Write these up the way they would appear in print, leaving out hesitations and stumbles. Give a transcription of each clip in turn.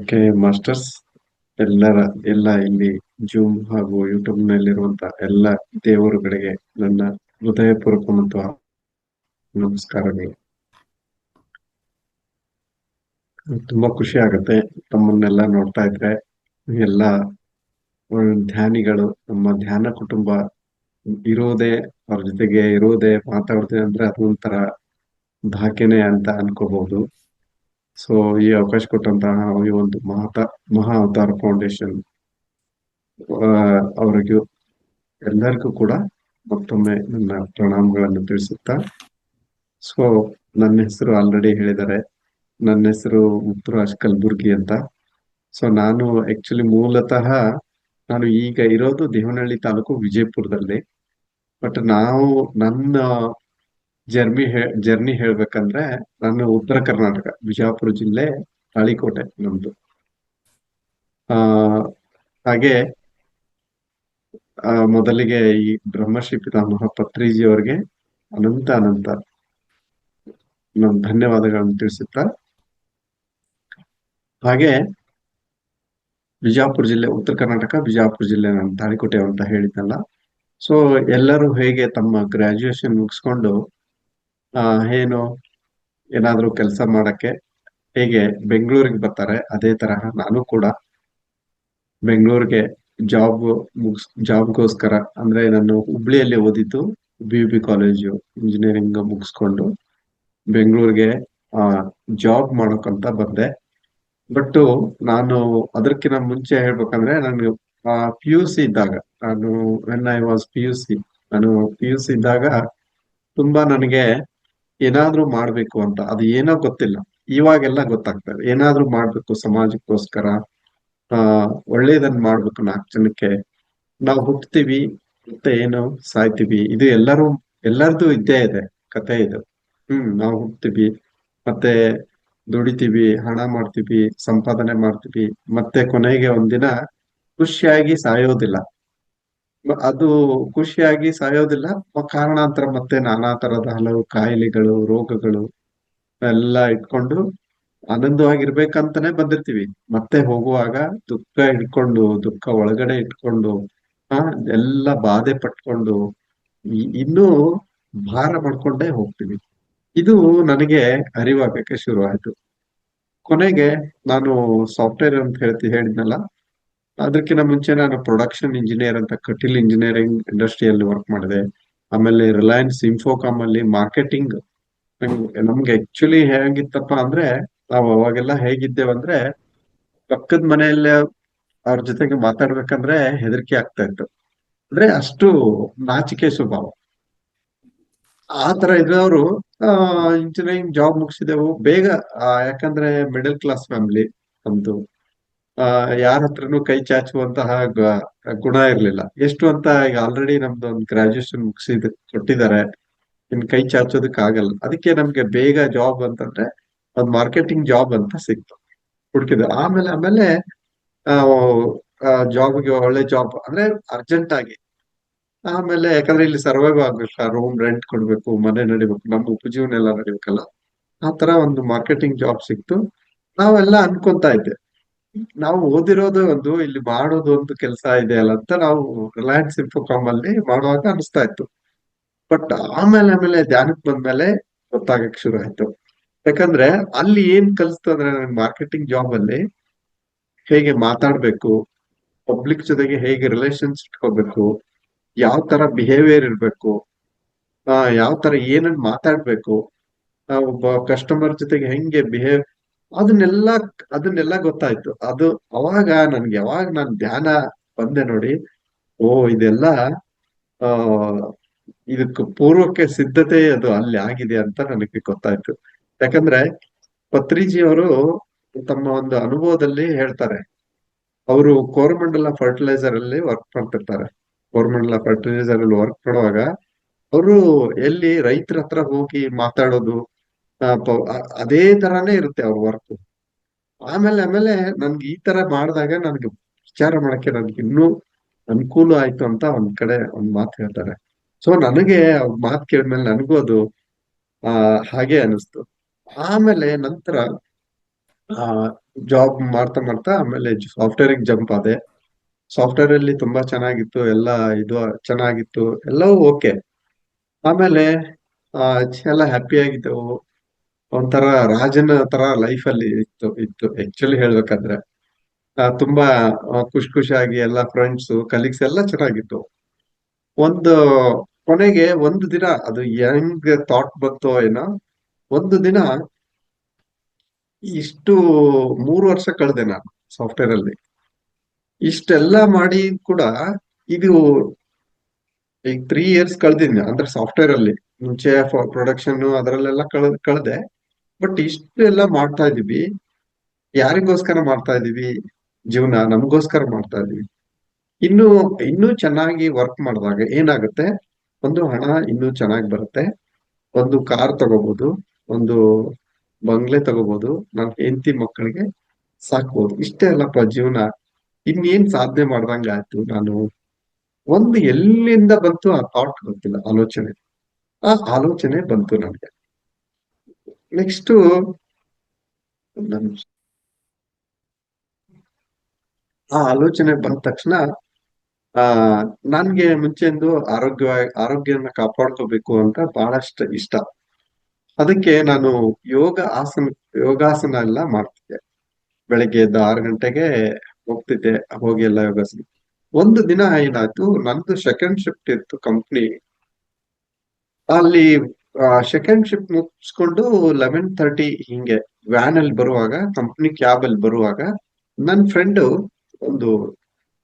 Okay masters, ಎಲ್ಲರ ಎಲ್ಲ ಇಲ್ಲಿ ಜೂಮ್ ಹಾಗೂ ಯೂಟ್ಯೂಬ್ ನಲ್ಲಿರುವಂತ ಎಲ್ಲ ದೇವರುಗಳಿಗೆ ನನ್ನ ಹೃದಯಪೂರ್ವಕ ಮತ್ತು ನಮಸ್ಕಾರಗಳು. ತುಂಬಾ ಖುಷಿ ಆಗುತ್ತೆ ತಮ್ಮನ್ನೆಲ್ಲ ನೋಡ್ತಾ ಇದ್ರೆ. ಎಲ್ಲ ಧ್ಯಾನಿಗಳು, ನಮ್ಮ ಧ್ಯಾನ ಕುಟುಂಬ ಇರೋದೇ, ಅವ್ರ ಜೊತೆಗೆ ಇರೋದೇ, ಮಾತಾಡ್ತೀವಿ ಅಂದ್ರೆ ಅದೊಂಥರ ಭಾಗ್ಯನೇ ಅಂತ ಅನ್ಕೋಬಹುದು. ಸೊ ಈ ಅವಕಾಶ ಕೊಟ್ಟಂತಹ ಈ ಒಂದು ಮಹಾ ಅವತಾರ ಫೌಂಡೇಶನ್ ಅವರಿಗೂ ಎಲ್ಲರಿಗೂ ಕೂಡ ಮತ್ತೊಮ್ಮೆ ನನ್ನ ಪ್ರಣಾಮಗಳನ್ನು ತಿಳಿಸುತ್ತಾ, ಸೊ ನನ್ನ ಹೆಸರು ಆಲ್ರೆಡಿ ಹೇಳಿದ್ದಾರೆ. ನನ್ನ ಹೆಸರು ಮುತ್ತುರಾಜ್ ಕಲಬುರ್ಗಿ ಅಂತ. ಸೊ ನಾನು ಆಕ್ಚುಲಿ ಮೂಲತಃ ನಾನು ಈಗ ಇರೋದು ದೇವನಹಳ್ಳಿ ತಾಲೂಕು ವಿಜಯಪುರದಲ್ಲಿ. ಬಟ್ ನನ್ನ ಜರ್ನಿ ಹೇಳ್ಬೇಕಂದ್ರೆ, ನಾನು ಉತ್ತರ ಕರ್ನಾಟಕ ಬಿಜಾಪುರ ಜಿಲ್ಲೆ ತಾಳಿಕೋಟೆ ನಮ್ದು. ಆ ಹಾಗೆ ಮೊದಲಿಗೆ ಈ ಬ್ರಹ್ಮಶ್ರೀ ಪಿತಾಮಹ ಪತ್ರಿಜಿ ಅವರಿಗೆ ಅನಂತ ನನ್ನ ಧನ್ಯವಾದಗಳನ್ನು ತಿಳಿಸುತ್ತಾ, ಹಾಗೆ ಬಿಜಾಪುರ ಜಿಲ್ಲೆ, ಉತ್ತರ ಕರ್ನಾಟಕ ಬಿಜಾಪುರ ಜಿಲ್ಲೆ, ನಾನು ತಾಳಿಕೋಟೆ ಅಂತ ಹೇಳಿದ್ನಲ್ಲ. ಸೊ ಎಲ್ಲರೂ ಹೇಗೆ ತಮ್ಮ ಗ್ರಾಜುಯೇಷನ್ ಮುಗಿಸ್ಕೊಂಡು ಏನು ಏನಾದ್ರೂ ಕೆಲಸ ಮಾಡಕ್ಕೆ ಹೇಗೆ ಬೆಂಗಳೂರಿಗೆ ಬರ್ತಾರೆ, ಅದೇ ತರಹ ನಾನು ಕೂಡ ಬೆಂಗಳೂರಿಗೆ ಜಾಬ್ಗೋಸ್ಕರ, ಅಂದ್ರೆ ನಾನು ಹುಬ್ಳಿಯಲ್ಲಿ ಓದಿದ್ದು, BUB ಕಾಲೇಜು ಇಂಜಿನಿಯರಿಂಗ್ ಮುಗಿಸ್ಕೊಂಡು ಬೆಂಗಳೂರಿಗೆ ಜಾಬ್ ಮಾಡೋಕಂತ ಬಂದೆ. ಬಟ್ ನಾನು ಅದಕ್ಕಿಂತ ಮುಂಚೆ ಹೇಳ್ಬೇಕಂದ್ರೆ, ನಾನು PUC ಇದ್ದಾಗ, ನಾನು PUC ಇದ್ದಾಗ ತುಂಬಾ ನನಗೆ ಏನಾದ್ರೂ ಮಾಡ್ಬೇಕು ಅಂತ, ಅದು ಏನೋ ಗೊತ್ತಿಲ್ಲ, ಇವಾಗೆಲ್ಲ ಗೊತ್ತಾಗ್ತದೆ. ಏನಾದ್ರೂ ಮಾಡ್ಬೇಕು ಸಮಾಜಕ್ಕೋಸ್ಕರ, ಒಳ್ಳೇದನ್ನ ಮಾಡ್ಬೇಕು 4 ಜನಕ್ಕೆ. ನಾವು ಹುಟ್ತೀವಿ ಮತ್ತೆ ಏನು ಸಾಯ್ತೀವಿ, ಇದು ಎಲ್ಲರದು ಇದ್ದೇ ಇದೆ ಕತೆ ಇದು. ನಾವು ಹುಟ್ತೀವಿ, ಮತ್ತೆ ದುಡಿತೀವಿ, ಹಣ ಮಾಡ್ತೀವಿ, ಸಂಪಾದನೆ ಮಾಡ್ತೀವಿ, ಮತ್ತೆ ಕೊನೆಗೆ ಒಂದಿನ ಖುಷಿಯಾಗಿ ಸಾಯೋದಿಲ್ಲ. ಅದು ಖುಷಿಯಾಗಿ ಸಾಯೋದಿಲ್ಲ, ಕಾರಣಾಂತರ ಮತ್ತೆ ನಾನಾ ತರದ ಹಲವು ಕಾಯಿಲೆಗಳು, ರೋಗಗಳು ಎಲ್ಲ ಇಟ್ಕೊಂಡು ಆನಂದವಾಗಿರ್ಬೇಕಂತಾನೆ ಬಂದಿರ್ತೀವಿ. ಮತ್ತೆ ಹೋಗುವಾಗ ದುಃಖ ಒಳಗಡೆ ಇಟ್ಕೊಂಡು, ಎಲ್ಲ ಬಾಧೆ ಪಟ್ಕೊಂಡು, ಇನ್ನೂ ಭಾರ ಮಾಡ್ಕೊಂಡೇ ಹೋಗ್ತೀವಿ. ಇದು ನನಗೆ ಅರಿವಾಗಕ್ಕೆ ಶುರು ಆಯ್ತು. ಕೊನೆಗೆ ನಾನು ಸಾಫ್ಟ್ವೇರ್ ಅಂತ ಹೇಳಿದ್ನಲ್ಲ, ಅದಕ್ಕಿಂತ ಮುಂಚೆ ನಾನು ಪ್ರೊಡಕ್ಷನ್ ಇಂಜಿನಿಯರ್ ಅಂತ ಕಟೀಲ್ ಇಂಜಿನಿಯರಿಂಗ್ ಇಂಡಸ್ಟ್ರಿಯಲ್ಲಿ ವರ್ಕ್ ಮಾಡಿದೆ. ಆಮೇಲೆ ರಿಲಯನ್ಸ್ ಇನ್ಫೋಕಾಮ್ ಅಲ್ಲಿ ಮಾರ್ಕೆಟಿಂಗ್. ನಮ್ಗೆ ಆಕ್ಚುಲಿ ಹೇಗಿತ್ತಪ್ಪ ಅಂದ್ರೆ, ನಾವು ಅವಾಗೆಲ್ಲ ಹೇಗಿದ್ದೇವಂದ್ರೆ, ಪಕ್ಕದ ಮನೆಯಲ್ಲೇ ಅವ್ರ ಜೊತೆಗೆ ಮಾತಾಡ್ಬೇಕಂದ್ರೆ ಹೆದರಿಕೆ ಆಗ್ತಾ ಇತ್ತು. ಅಂದ್ರೆ ಅಷ್ಟು ನಾಚಿಕೆ ಸ್ವಭಾವ. ಆ ತರ ಇರೋರು ಇಂಜಿನಿಯರಿಂಗ್ ಜಾಬ್ ಮುಗಿಸಿದೆವು ಬೇಗ, ಯಾಕಂದ್ರೆ ಮಿಡಲ್ ಕ್ಲಾಸ್ ಫ್ಯಾಮಿಲಿ ನಮ್ದು. ಯಾರ ಹತ್ರನೂ ಕೈ ಚಾಚುವಂತಹ ಗುಣ ಇರ್ಲಿಲ್ಲ. ಎಷ್ಟು ಅಂತ, ಈಗ ಆಲ್ರೆಡಿ ನಮ್ದು ಒಂದು ಗ್ರಾಜುಯೇಷನ್ ಕೊಟ್ಟಿದ್ದಾರೆ, ಇನ್ ಕೈ ಚಾಚೋದಕ್ ಆಗಲ್ಲ. ಅದಕ್ಕೆ ನಮ್ಗೆ ಬೇಗ ಜಾಬ್ ಅಂತಂದ್ರೆ ಒಂದ್ ಮಾರ್ಕೆಟಿಂಗ್ ಜಾಬ್ ಅಂತ ಸಿಕ್ತು, ಹುಡುಕಿದೆ. ಆಮೇಲೆ ಜಾಬ್ಗೆ ಒಳ್ಳೆ ಜಾಬ್ ಅಂದ್ರೆ ಅರ್ಜೆಂಟ್ ಆಗಿ. ಆಮೇಲೆ ಯಾಕಂದ್ರೆ ಇಲ್ಲಿ ಸರ್ವೈವ್ ಆಗ್ಬೇಕು, ರೂಮ್ ರೆಂಟ್ ಕೊಡ್ಬೇಕು, ಮನೆ ನಡಿಬೇಕು, ನಮ್ಮ ಉಪಜೀವನ ಎಲ್ಲ ನಡಿಬೇಕಲ್ಲ. ಆ ತರ ಒಂದು ಮಾರ್ಕೆಟಿಂಗ್ ಜಾಬ್ ಸಿಕ್ತು. ನಾವೆಲ್ಲ ಅನ್ಕೊಂತಾ ಇದ್ದೆ, ನಾವು ಓದಿರೋದು ಒಂದು, ಇಲ್ಲಿ ಮಾಡೋದು ಒಂದು ಕೆಲಸ ಇದೆ ಅಲ್ಲ ಅಂತ ನಾವು ರಿಲಯನ್ಸ್ ಇನ್ಫೋಕಾಮ್ ಅಲ್ಲಿ ಮಾಡುವಾಗ ಅನಿಸ್ತಾ ಇತ್ತು. ಬಟ್ ಆಮೇಲೆ ಧ್ಯಾನಕ್ಕೆ ಬಂದ್ಮೇಲೆ ಗೊತ್ತಾಗಕ್ ಶುರು ಆಯ್ತು. ಯಾಕಂದ್ರೆ ಅಲ್ಲಿ ಏನ್ ಕಲಿಸ್ತು ಅಂದ್ರೆ, ನನ್ ಮಾರ್ಕೆಟಿಂಗ್ ಜಾಬ್ ಅಲ್ಲಿ ಹೇಗೆ ಮಾತಾಡ್ಬೇಕು, ಪಬ್ಲಿಕ್ ಜೊತೆಗೆ ಹೇಗೆ ರಿಲೇಷನ್ಸ್ ಇಟ್ಕೋಬೇಕು, ಯಾವ ತರ ಬಿಹೇವಿಯರ್ ಇರ್ಬೇಕು, ಯಾವ ತರ ಏನನ್ನ ಮಾತಾಡ್ಬೇಕು, ಒಬ್ಬ ಕಸ್ಟಮರ್ ಜೊತೆಗೆ ಹೆಂಗೆ ಅದನ್ನೆಲ್ಲ ಅದನ್ನೆಲ್ಲ ಗೊತ್ತಾಯ್ತು. ಅದು ಯಾವಾಗ ನಾನು ಧ್ಯಾನ ಬಂದೆ ನೋಡಿ, ಓ ಇದೆಲ್ಲ ಆ ಇದಕ್ಕೆ ಪೂರ್ವಕ್ಕೆ ಸಿದ್ಧತೆ ಅದು ಅಲ್ಲಿ ಆಗಿದೆ ಅಂತ ನನಗೆ ಗೊತ್ತಾಯ್ತು. ಯಾಕಂದ್ರೆ ಪತ್ರಿಜಿ ಅವರು ತಮ್ಮ ಒಂದು ಅನುಭವದಲ್ಲಿ ಹೇಳ್ತಾರೆ, ಅವರು ಕೋರಮಂಡಲ ಫರ್ಟಿಲೈಸರ್ ಅಲ್ಲಿ ವರ್ಕ್ ಮಾಡ್ತಿರ್ತಾರೆ. ಕೋರಮಂಡಲ ಫರ್ಟಿಲೈಸರ್ ಅಲ್ಲಿ ವರ್ಕ್ ಮಾಡುವಾಗ ಅವರು ಎಲ್ಲಿ ರೈತರ ಹತ್ರ ಹೋಗಿ ಮಾತಾಡೋದು, ಅದೇ ತರಾನೇ ಇರುತ್ತೆ ಅವ್ರ ವರ್ಕ್. ಆಮೇಲೆ ನನ್ಗೆ ಈ ತರ ಮಾಡಿದಾಗ ನನ್ಗೆ ವಿಚಾರ ಮಾಡಕ್ಕೆ ನನ್ಗೆ ಇನ್ನೂ ಅನುಕೂಲ ಆಯ್ತು ಅಂತ ಒಂದ್ ಕಡೆ ಒಂದ್ ಮಾತು ಹೇಳ್ತಾರೆ. ಸೊ ನನಗೆ ಅವ್ರ ಮಾತು ಕೇಳಿದ್ಮೇಲೆ ನನಗೂ ಅದು ಹಾಗೆ ಅನಿಸ್ತು. ಆಮೇಲೆ ನಂತರ ಜಾಬ್ ಮಾಡ್ತಾ ಮಾಡ್ತಾ ಆಮೇಲೆ ಸಾಫ್ಟ್ವೇರ್ ಜಂಪ್ ಆದೆ. ಸಾಫ್ಟ್ವೇರ್ ಅಲ್ಲಿ ತುಂಬಾ ಚೆನ್ನಾಗಿತ್ತು, ಎಲ್ಲ ಇದು ಚೆನ್ನಾಗಿತ್ತು, ಎಲ್ಲವೂ ಓಕೆ. ಆಮೇಲೆ ಆ, ಎಲ್ಲ ಹ್ಯಾಪಿ ಆಗಿದ್ದೆವು. ಒಂಥರ ರಾಜನ ತರ ಲೈಫ್ ಅಲ್ಲಿ ಇತ್ತು ಆಕ್ಚುಲಿ ಹೇಳ್ಬೇಕಾದ್ರೆ. ತುಂಬಾ ಖುಷಿ ಖುಷಿಯಾಗಿ ಎಲ್ಲ ಫ್ರೆಂಡ್ಸ್ ಕಲೀಗ್ಸ್ ಎಲ್ಲ ಚೆನ್ನಾಗಿತ್ತು. ಒಂದು ಕೊನೆಗೆ ಒಂದು ದಿನ ಅದು ಹೆಂಗ್ ಥಾಟ್ ಬಂತೋ ಏನೋ, ಒಂದು ದಿನ ಇಷ್ಟು 3 ವರ್ಷ ಕಳೆದೆ ನಾನು ಸಾಫ್ಟ್ವೇರ್ ಅಲ್ಲಿ. ಇಷ್ಟೆಲ್ಲ ಮಾಡಿ ಕೂಡ ಇದು ಈಗ 3 ಇಯರ್ಸ್ ಕಳೆದಿನಿ ಅಂದ್ರೆ ಸಾಫ್ಟ್ವೇರ್ ಅಲ್ಲಿ. ಮುಂಚೆ ಪ್ರೊಡಕ್ಷನ್ ಅದರಲ್ಲೆಲ್ಲ ಕಳೆದೆ. ಬಟ್ ಇಷ್ಟು ಎಲ್ಲ ಮಾಡ್ತಾ ಇದೀವಿ, ಯಾರಿಗೋಸ್ಕರ ಮಾಡ್ತಾ ಇದೀವಿ? ಜೀವನ ನಮಗೋಸ್ಕರ ಮಾಡ್ತಾ ಇದೀವಿ. ಇನ್ನು ಇನ್ನೂ ಚೆನ್ನಾಗಿ ವರ್ಕ್ ಮಾಡಿದಾಗ ಏನಾಗುತ್ತೆ, ಒಂದು ಹಣ ಇನ್ನೂ ಚೆನ್ನಾಗಿ ಬರುತ್ತೆ, ಒಂದು ಕಾರ್ ತಗೋಬಹುದು, ಒಂದು ಬಂಗ್ಲೆ ತಗೋಬಹುದು, ನನ್ನ ಹೆಂಡತಿ ಮಕ್ಕಳಿಗೆ ಸಾಕ್ಬೋದು. ಇಷ್ಟೇ ಅಲ್ಲಪ್ಪ ಜೀವನ. ಇನ್ನೇನ್ ಸಾಧನೆ ಮಾಡ್ದಂಗ ಆಯ್ತು ನಾನು. ಒಂದು ಎಲ್ಲಿಂದ ಬಂತು ಆ ಥಾಟ್ ಗೊತ್ತಿಲ್ಲ, ಆಲೋಚನೆ. ಆ ಆಲೋಚನೆ ಬಂತು ನನಗೆ. ನೆಕ್ಸ್ಟ್ ಆ ಆಲೋಚನೆ ಬಂದ ತಕ್ಷಣ ಆ ನನ್ಗೆ ಮುಂಚೆಂದು ಆರೋಗ್ಯನ ಕಾಪಾಡ್ಕೋಬೇಕು ಅಂತ ಬಹಳಷ್ಟು ಇಷ್ಟ. ಅದಕ್ಕೆ ನಾನು ಯೋಗಾಸನ ಎಲ್ಲ ಮಾಡ್ತಿದ್ದೆ. ಬೆಳಗ್ಗೆ ಎದ್ದು 6 ಗಂಟೆಗೆ ಹೋಗ್ತಿದ್ದೆ, ಹೋಗಿ ಎಲ್ಲ ಯೋಗಾಸನ. ಒಂದು ದಿನ ಏನಾಯ್ತು, ನಂದು ಸೆಕೆಂಡ್ ಶಿಫ್ಟ್ ಇತ್ತು ಕಂಪ್ನಿ ಅಲ್ಲಿ. ಸೆಕೆಂಡ್ ಶಿಫ್ಟ್ ಮುಗಿಸ್ಕೊಂಡು 11:30 ಹಿಂಗೆ ವ್ಯಾನ್ ಅಲ್ಲಿ ಬರುವಾಗ, ಕಂಪ್ನಿ ಕ್ಯಾಬ್ ಅಲ್ಲಿ ಬರುವಾಗ, ನನ್ನ ಫ್ರೆಂಡ್ ಒಂದು,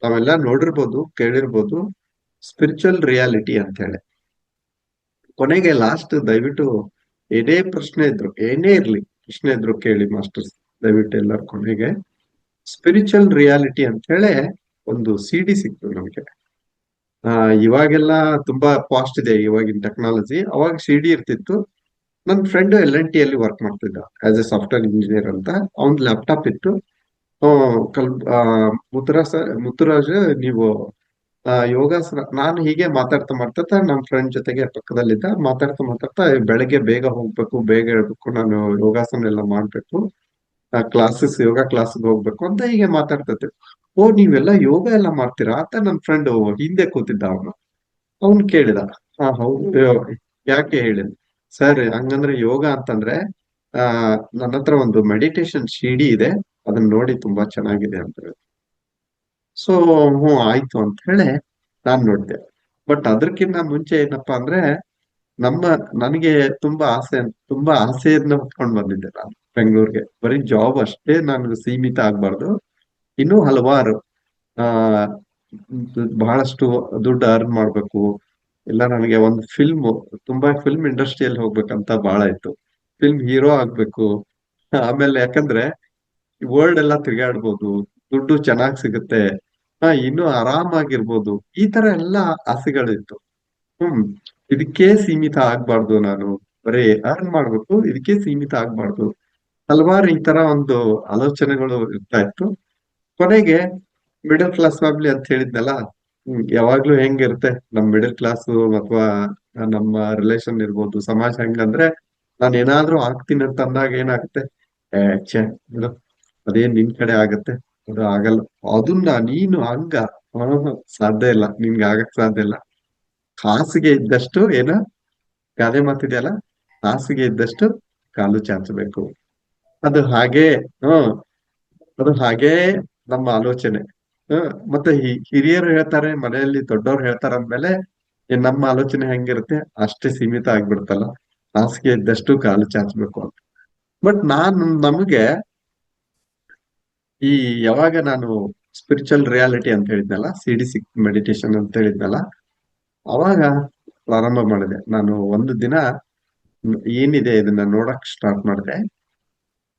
ತಾವೆಲ್ಲ ನೋಡಿರ್ಬೋದು ಕೇಳಿರ್ಬೋದು, ಸ್ಪಿರಿಚುವಲ್ ರಿಯಾಲಿಟಿ ಅಂತ ಹೇಳಿ. ಕೊನೆಗೆ ಲಾಸ್ಟ್ ದಯವಿಟ್ಟು ಏನೇ ಪ್ರಶ್ನೆ ಇದ್ರು, ಏನೇ ಇರ್ಲಿ ಪ್ರಶ್ನೆ ಇದ್ರು ಕೇಳಿ ಮಾಸ್ಟರ್ಸ್, ದಯವಿಟ್ಟು ಎಲ್ಲರ ಕೊನೆಗೆ ಸ್ಪಿರಿಚುವಲ್ ರಿಯಾಲಿಟಿ ಅಂತ ಹೇಳಿ ಒಂದು CD ಸಿಕ್ತು ನಮ್ಗೆ. ಇವಾಗೆಲ್ಲ ತುಂಬಾ ಫಾಸ್ಟ್ ಇದೆ ಇವಾಗಿನ ಟೆಕ್ನಾಲಜಿ, ಅವಾಗ CD ಇರ್ತಿತ್ತು. ನನ್ನ ಫ್ರೆಂಡ್ L&T ಅಲ್ಲಿ ವರ್ಕ್ ಮಾಡ್ತಿದ್ದ ಆಸ್ ಎ ಸಾಫ್ಟ್ವೇರ್ ಇಂಜಿನಿಯರ್ ಅಂತ. ಅವ್ನ್ ಲ್ಯಾಪ್ಟಾಪ್ ಇತ್ತು. ಕಲ್ ಮುತ್ತುರಾಜ್, ನೀವು ಯೋಗಾಸನ, ನಾನು ಹೀಗೆ ಮಾತಾಡ್ತಾ ಮಾತಾಡ್ತಾ ನಮ್ಮ ಫ್ರೆಂಡ್ ಜೊತೆಗೆ ಪಕ್ಕದಲ್ಲಿದ್ದ, ಮಾತಾಡ್ತಾ ಮಾತಾಡ್ತಾ ಬೆಳಗ್ಗೆ ಬೇಗ ಹೋಗ್ಬೇಕು, ಬೇಗ ಹೇಳ್ಬೇಕು, ನಾನು ಯೋಗಾಸನ ಎಲ್ಲ ಮಾಡ್ಬೇಕು, ಯೋಗ ಕ್ಲಾಸ್ಗೆ ಹೋಗ್ಬೇಕು ಅಂತ ಹೀಗೆ ಮಾತಾಡ್ತಾ. ಓ, ನೀವೆಲ್ಲ ಯೋಗ ಎಲ್ಲ ಮಾಡ್ತೀರಾ ಅಂತ ನನ್ನ ಫ್ರೆಂಡ್ ಹಿಂದೆ ಕೂತಿದ್ದ, ಅವನು ಕೇಳಿದ. ಹಾ ಹೌದು, ಯಾಕೆ ಹೇಳಿದ. ಸರ್ ಹಂಗಂದ್ರೆ ಯೋಗ ಅಂತಂದ್ರೆ ಆ ನನ್ನ ಹತ್ರ ಒಂದು ಮೆಡಿಟೇಷನ್ CD ಇದೆ, ಅದನ್ನ ನೋಡಿ ತುಂಬಾ ಚೆನ್ನಾಗಿದೆ ಅಂತ ಹೇಳಿ. ಸೊ ಹ್ಞೂ ಆಯ್ತು ಅಂತ ಹೇಳಿ ನಾನ್ ನೋಡ್ದೆ. ಬಟ್ ಅದಕ್ಕಿಂತ ಮುಂಚೆ ಏನಪ್ಪಾ ಅಂದ್ರೆ, ನಮ್ಮ ನನಗೆ ತುಂಬಾ ಆಸೆಯನ್ನ ಹೊತ್ಕೊಂಡು ಬಂದಿದ್ದೆ ನಾನು ಬೆಂಗಳೂರಿಗೆ. ಬರೀ ಜಾಬ್ ಅಷ್ಟೇ ನಾನು ಸೀಮಿತ ಆಗ್ಬಾರ್ದು, ಇನ್ನೂ ಹಲವಾರು ಆ ಬಹಳಷ್ಟು ದುಡ್ಡು ಅರ್ನ್ ಮಾಡ್ಬೇಕು. ಇಲ್ಲ ನನಗೆ ಒಂದು ತುಂಬಾ ಫಿಲ್ಮ್ ಇಂಡಸ್ಟ್ರಿಯಲ್ಲಿ ಹೋಗ್ಬೇಕಂತ ಬಹಳ ಇತ್ತು. ಫಿಲ್ಮ್ ಹೀರೋ ಆಗ್ಬೇಕು. ಆಮೇಲೆ ಯಾಕಂದ್ರೆ ವರ್ಲ್ಡ್ ಎಲ್ಲ ತಿರುಗಾಡ್ಬೋದು, ದುಡ್ಡು ಚೆನ್ನಾಗ್ ಸಿಗುತ್ತೆ, ಇನ್ನೂ ಆರಾಮಾಗಿರ್ಬೋದು, ಈ ತರ ಎಲ್ಲ ಆಸೆಗಳಿತ್ತು. ಹ್ಮ್ ಇದಕ್ಕೆ ಸೀಮಿತ ಆಗ್ಬಾರ್ದು ನಾನು, ಬರೀ ಅರ್ನ್ ಮಾಡ್ಬೇಕು, ಇದಕ್ಕೆ ಸೀಮಿತ ಆಗ್ಬಾರ್ದು, ಹಲವಾರು ಈ ತರ ಒಂದು ಆಲೋಚನೆಗಳು ಇರ್ತಾ ಇತ್ತು. ಕೊನೆಗೆ ಮಿಡಲ್ ಕ್ಲಾಸ್ ಫ್ಯಾಮಿಲಿ ಅಂತ ಹೇಳಿದ್ನಲ್ಲ, ಯಾವಾಗ್ಲೂ ಹೆಂಗಿರುತ್ತೆ ನಮ್ ಮಿಡಲ್ ಕ್ಲಾಸ್ ಅಥವಾ ನಮ್ಮ ರಿಲೇಷನ್ ಇರ್ಬೋದು, ಸಮಾಜ ಹೆಂಗಂದ್ರೆ, ನಾನು ಏನಾದ್ರೂ ಆಗ್ತೀನಿ ಅಂತ ಅಂದಾಗ ಏನಾಗುತ್ತೆ, ಏ ಛೆ ಬಿಡು, ಅದೇನ್ ನಿನ್ ಕಡೆ ಆಗತ್ತೆ, ಅದು ಆಗಲ್ಲ, ಅದನ್ನ ನೀನು ಹಂಗ, ಸಾಧ್ಯ ಇಲ್ಲ, ನಿನ್ಗೆ ಆಗಕ್ ಸಾಧ್ಯ ಇಲ್ಲ. ಹಾಸಿಗೆ ಇದ್ದಷ್ಟು ಏನು ಗಾದೆ ಮಾತಿದೆಯಲ್ಲ, ಹಾಸಿಗೆ ಇದ್ದಷ್ಟು ಕಾಲು ಚಾಚಬೇಕು. ಅದು ಹಾಗೆ. ಹ್ಮ್ ಅದು ಹಾಗೇ ನಮ್ಮ ಆಲೋಚನೆ. ಮತ್ತೆ ಹಿರಿಯರು ಹೇಳ್ತಾರೆ, ಮನೆಯಲ್ಲಿ ದೊಡ್ಡವ್ರು ಹೇಳ್ತಾರೆ ಅಂದ್ಮೇಲೆ ನಮ್ಮ ಆಲೋಚನೆ ಹೆಂಗಿರುತ್ತೆ ಅಷ್ಟೇ ಸೀಮಿತ ಆಗ್ಬಿಡ್ತಲ್ಲ, ಹಾಸಿಗೆ ಇದ್ದಷ್ಟು ಕಾಲು ಚಾಚಬೇಕು ಅಂತ. ಬಟ್ ನಮಗೆ ಈ ಯಾವಾಗ ನಾನು ಸ್ಪಿರಿಚುವಲ್ ರಿಯಾಲಿಟಿ ಅಂತ ಹೇಳಿದ್ನಲ್ಲ, CD ಮೆಡಿಟೇಷನ್ ಅಂತ ಹೇಳಿದ್ನಲ್ಲ, ಅವಾಗ ಪ್ರಾರಂಭ ಮಾಡಿದೆ ನಾನು. ಒಂದು ದಿನ ಏನಿದೆ ಇದನ್ನ ನೋಡಕ್ ಸ್ಟಾರ್ಟ್ ಮಾಡಿದೆ.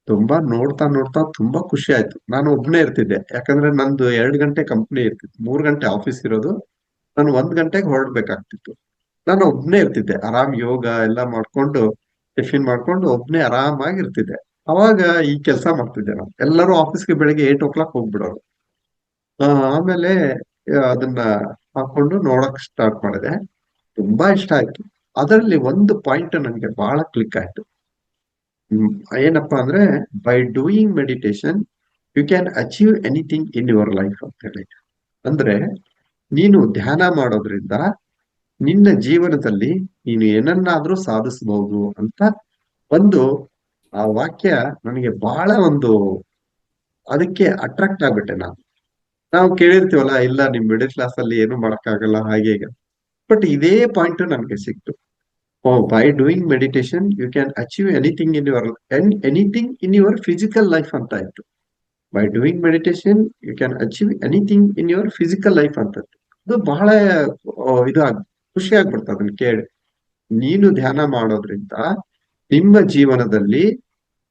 ತುಂಬಾ ನೋಡ್ತಾ ನೋಡ್ತಾ ತುಂಬಾ ಖುಷಿ ಆಯ್ತು. ನಾನು ಒಬ್ನೇ ಇರ್ತಿದ್ದೆ, ಯಾಕಂದ್ರೆ ನಂದು 2 ಗಂಟೆ ಕಂಪ್ನಿ ಇರ್ತಿತ್ತು, 3 ಗಂಟೆ ಆಫೀಸ್ ಇರೋದು. ನಾನು 1 ಗಂಟೆಗೆ ಹೊರಡ್ಬೇಕಾಗ್ತಿತ್ತು. ನಾನು ಒಬ್ನೇ ಇರ್ತಿದ್ದೆ, ಆರಾಮ್ ಯೋಗ ಎಲ್ಲ ಮಾಡ್ಕೊಂಡು, ಟಿಫಿನ್ ಮಾಡ್ಕೊಂಡು ಒಬ್ನೇ ಆರಾಮಾಗಿ ಇರ್ತಿದ್ದೆ. ಅವಾಗ ಈ ಕೆಲಸ ಮಾಡ್ತಿದ್ದೆ ನಾನು. ಎಲ್ಲರೂ ಆಫೀಸ್ಗೆ ಬೆಳಿಗ್ಗೆ 8 o'clock ಹೋಗ್ಬಿಡೋರು. ಆಮೇಲೆ ಅದನ್ನ ಹಾಕೊಂಡು ನೋಡಕ್ ಸ್ಟಾರ್ಟ್ ಮಾಡಿದೆ. ತುಂಬಾ ಇಷ್ಟ ಆಯ್ತು. ಅದರಲ್ಲಿ ಒಂದು ಪಾಯಿಂಟ್ ನನಗೆ ಬಹಳ ಕ್ಲಿಕ್ ಆಯ್ತು. ಏನಪ್ಪಾ ಅಂದ್ರೆ, by doing meditation you can achieve anything in your life ಅಂತ ಹೇಳಿ. ಅಂದ್ರೆ ನೀನು ಧ್ಯಾನ ಮಾಡೋದ್ರಿಂದ ನಿನ್ನ ಜೀವನದಲ್ಲಿ ನೀನು ಏನನ್ನಾದ್ರೂ ಸಾಧಿಸಬಹುದು ಅಂತ ಒಂದು ಆ ವಾಕ್ಯ ನನಗೆ ಬಹಳ ಒಂದು ಅದಕ್ಕೆ ಅಟ್ರಾಕ್ಟ್ ಆಗ್ಬಿಟ್ಟೆ ನಾನು. ನಾವು ಕೇಳಿರ್ತೀವಲ್ಲ, ಇಲ್ಲ ನಿಮ್ ಮಿಡಿಲ್ ಕ್ಲಾಸ್ ಅಲ್ಲಿ ಏನು ಮಾಡಕ್ಕಾಗಲ್ಲ ಹಾಗೆ ಹೀಗೆ. ಬಟ್ ಇದೇ ಪಾಯಿಂಟ್ ನನಗೆ ಸಿಕ್ತು. Oh, by doing meditation you can achieve anything in your anything in your physical life ಅಂತ ಆಯ್ತು. By doing meditation you can achieve anything in your physical life ಅಂತ. ಅದು ಬಹಳ ಇದು ಖುಷಿ ಆಗ್ಬಿಡ್ತು ಅದನ್ನ ಕೇಳಿ. ನೀನು ಧ್ಯಾನ ಮಾಡೋದ್ರಿಂದ ನಿಮ್ಮ ಜೀವನದಲ್ಲಿ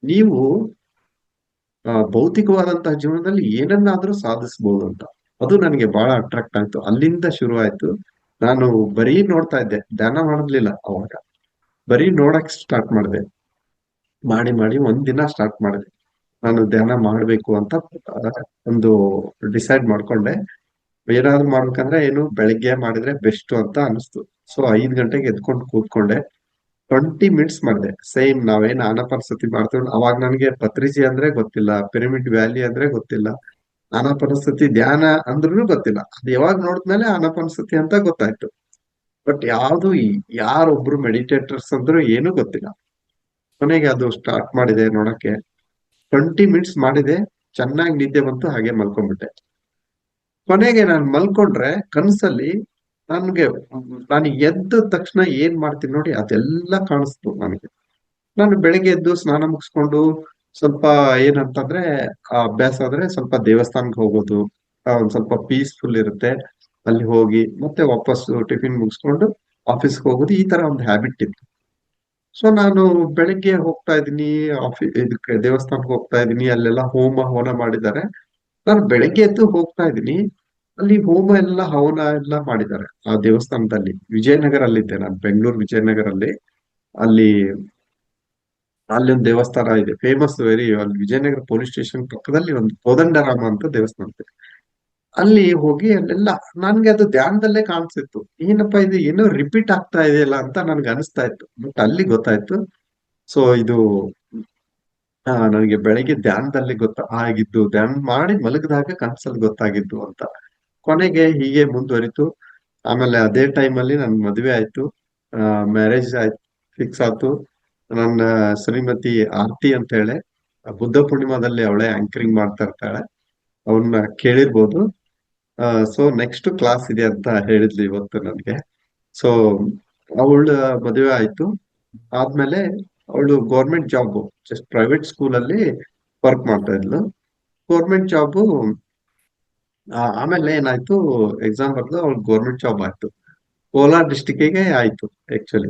ನೀವು ಭೌತಿಕವಾದಂತಹ ಜೀವನದಲ್ಲಿ ಏನನ್ನಾದ್ರೂ ಸಾಧಿಸಬಹುದು ಅಂತ. ಅದು ನನಗೆ ಬಹಳ ಅಟ್ರಾಕ್ಟ್ ಆಯ್ತು. ಅಲ್ಲಿಂದ ಶುರು ಆಯ್ತು. ನಾನು ಬರೀ ನೋಡ್ತಾ ಇದ್ದೆ, ಧ್ಯಾನ ಮಾಡಲಿಲ್ಲ ಅವಾಗ. ಬರೀ ನೋಡಕ್ ಸ್ಟಾರ್ಟ್ ಮಾಡಿದೆ. ಮಾಡಿ ಮಾಡಿ ಒಂದಿನ ಸ್ಟಾರ್ಟ್ ಮಾಡಿದೆ, ನಾನು ಧ್ಯಾನ ಮಾಡ್ಬೇಕು ಅಂತ ಆ, ಒಂದು ಡಿಸೈಡ್ ಮಾಡ್ಕೊಂಡೆ. ಏನಾದ್ರು ಮಾಡ್ಬೇಕಂದ್ರೆ ಏನು ಬೆಳಿಗ್ಗೆ ಮಾಡಿದ್ರೆ ಬೆಸ್ಟ್ ಅಂತ ಅನಿಸ್ತು. ಸೊ 5 ಗಂಟೆಗೆ ಎದ್ಕೊಂಡು ಕೂತ್ಕೊಂಡೆ. 20 ಮಿನಿಟ್ಸ್ ಮಾಡಿದೆ. ಸೇಮ್ ನಾವೇನ್ ಆನಾಪಾನಸತಿ ಮಾಡ್ತೀವಿ ಅವಾಗ ನನಗೆ ಪತ್ರಿಜಿ ಅಂದ್ರೆ ಗೊತ್ತಿಲ್ಲ, ಪಿರಮಿಡ್ ವ್ಯಾಲಿ ಅಂದ್ರೆ ಗೊತ್ತಿಲ್ಲ, ಆನಾಪಾನಸತಿ ಧ್ಯಾನ ಅಂದ್ರೂ ಗೊತ್ತಿಲ್ಲ. ಅದು ಯಾವಾಗ ನೋಡಿದ್ಮೇಲೆ ಆನಾಪಾನಸತಿ ಅಂತ ಗೊತ್ತಾಯ್ತು. ಬಟ್ ಯಾವ್ದು ಯಾರೊಬ್ರು ಮೆಡಿಟೇಟರ್ಸ್ ಅಂದ್ರೂ ಏನೂ ಗೊತ್ತಿಲ್ಲ. ಕೊನೆಗೆ ಅದು ಸ್ಟಾರ್ಟ್ ಮಾಡಿದೆ ನೋಡಕ್ಕೆ. 20 ಮಿನಿಟ್ಸ್ ಮಾಡಿದೆ, ಚೆನ್ನಾಗಿ ನಿದ್ದೆ ಬಂತು, ಹಾಗೆ ಮಲ್ಕೊಂಡ್ಬಿಟ್ಟೆ. ಕೊನೆಗೆ ನಾನು ಮಲ್ಕೊಂಡ್ರೆ ಕನ್ಸಲ್ಲಿ ನನ್ಗೆ ನಾನು ಎದ್ದ ತಕ್ಷಣ ಏನ್ ಮಾಡ್ತೀನಿ ನೋಡಿ ಅದೆಲ್ಲ ಕಾಣಿಸ್ತು ನನಗೆ. ನಾನು ಬೆಳಿಗ್ಗೆ ಎದ್ದು ಸ್ನಾನ ಮುಗಿಸ್ಕೊಂಡು ಸ್ವಲ್ಪ ಏನಂತಂದ್ರೆ ಆ ಅಭ್ಯಾಸ ಆದ್ರೆ ಸ್ವಲ್ಪ ದೇವಸ್ಥಾನಕ್ಕೆ ಹೋಗೋದು, ಒಂದ್ ಸ್ವಲ್ಪ ಪೀಸ್ಫುಲ್ ಇರುತ್ತೆ. ಅಲ್ಲಿ ಹೋಗಿ ಮತ್ತೆ ವಾಪಸ್ಸು ಟಿಫಿನ್ ಮುಗಿಸ್ಕೊಂಡು ಆಫೀಸ್ಗೆ ಹೋಗೋದು, ಈ ತರ ಒಂದು ಹ್ಯಾಬಿಟ್ ಇತ್ತು. ಸೊ ನಾನು ಬೆಳಿಗ್ಗೆ ಹೋಗ್ತಾ ಇದೀನಿ, ಇದಕ್ಕೆ ದೇವಸ್ಥಾನಕ್ಕೆ ಹೋಗ್ತಾ ಇದೀನಿ, ಅಲ್ಲೆಲ್ಲ ಹೋಮ ಹವನ ಮಾಡಿದ್ದಾರೆ. ನಾನು ಬೆಳಗ್ಗೆ ಎದ್ದು ಹೋಗ್ತಾ ಇದ್ದೀನಿ, ಅಲ್ಲಿ ಹೋಮ ಎಲ್ಲ ಹವನ ಎಲ್ಲ ಮಾಡಿದ್ದಾರೆ ಆ ದೇವಸ್ಥಾನದಲ್ಲಿ. ವಿಜಯನಗರ ಅಲ್ಲಿದ್ದೆ ನಾನು, ಬೆಂಗಳೂರು ವಿಜಯನಗರ ಅಲ್ಲಿ. ಅಲ್ಲಿ ಅಲ್ಲಿ ಒಂದು ದೇವಸ್ಥಾನ ಇದೆ ಫೇಮಸ್ ವೆರಿ, ಅಲ್ಲಿ ವಿಜಯನಗರ ಪೊಲೀಸ್ ಸ್ಟೇಷನ್ ಪಕ್ಕದಲ್ಲಿ ಒಂದು ಕೋದಂಡರಾಮ ಅಂತ ದೇವಸ್ಥಾನ ಇದೆ. ಅಲ್ಲಿ ಹೋಗಿ ಅಲ್ಲೆಲ್ಲ ನನ್ಗೆ ಅದು ಧ್ಯಾನದಲ್ಲೇ ಕಾಣಿಸ್ತಿತ್ತು. ಏನಪ್ಪಾ ಇದು ಏನೋ ರಿಪೀಟ್ ಆಗ್ತಾ ಇದೆಯಲ್ಲ ಅಂತ ನನ್ಗೆ ಅನಿಸ್ತಾ ಇತ್ತು. ಬಟ್ ಅಲ್ಲಿ ಗೊತ್ತಾಯ್ತು. ಸೊ ಇದು ನನಗೆ ಬೆಳಗ್ಗೆ ಧ್ಯಾನದಲ್ಲಿ ಆಗಿದ್ದು, ಧ್ಯಾನ ಮಾಡಿ ಮಲಗಿದಾಗ ಕನ್ಸಲ್ಲಿ ಗೊತ್ತಾಗಿದ್ದು ಅಂತ. ಕೊನೆಗೆ ಹೀಗೆ ಮುಂದುವರಿತು. ಆಮೇಲೆ ಅದೇ ಟೈಮಲ್ಲಿ ನನ್ ಮದುವೆ ಆಯ್ತು, ಮ್ಯಾರೇಜ್ ಆಯ್ತು, ಫಿಕ್ಸ್ ಆಯ್ತು. ನನ್ನ ಶ್ರೀಮತಿ ಆರ್ತಿ ಅಂತ ಹೇಳಿ ಬುದ್ಧ ಪೂರ್ಣಿಮಾದಲ್ಲಿ ಅವಳೇ ಆಂಕರಿಂಗ್ ಮಾಡ್ತಾ ಇರ್ತಾಳೆ, ಅವನ್ನ ಕೇಳಿರ್ಬೋದು. ಸೊ ನೆಕ್ಸ್ಟ್ ಕ್ಲಾಸ್ ಇದೆ ಅಂತ ಹೇಳಿದ್ಲು ಇವತ್ತು ನನಗೆ. ಸೊ ಅವಳ ಮದುವೆ ಆಯ್ತು. ಆದ್ಮೇಲೆ ಅವಳು government job, just private school ಅಲ್ಲಿ ವರ್ಕ್ ಮಾಡ್ತಾ ಇದ್ಲು. ಗೌರ್ಮೆಂಟ್ ಜಾಬ್ ಆಮೇಲೆ ಏನಾಯ್ತು, ಎಕ್ಸಾಮ್ ಬರ್ದು ಅವ್ಳು ಗೌರ್ಮೆಂಟ್ ಜಾಬ್ ಆಯ್ತು. ಕೋಲಾರ ಡಿಸ್ಟಿಕ್ಗೆ ಆಯ್ತು ಆಕ್ಚುಲಿ.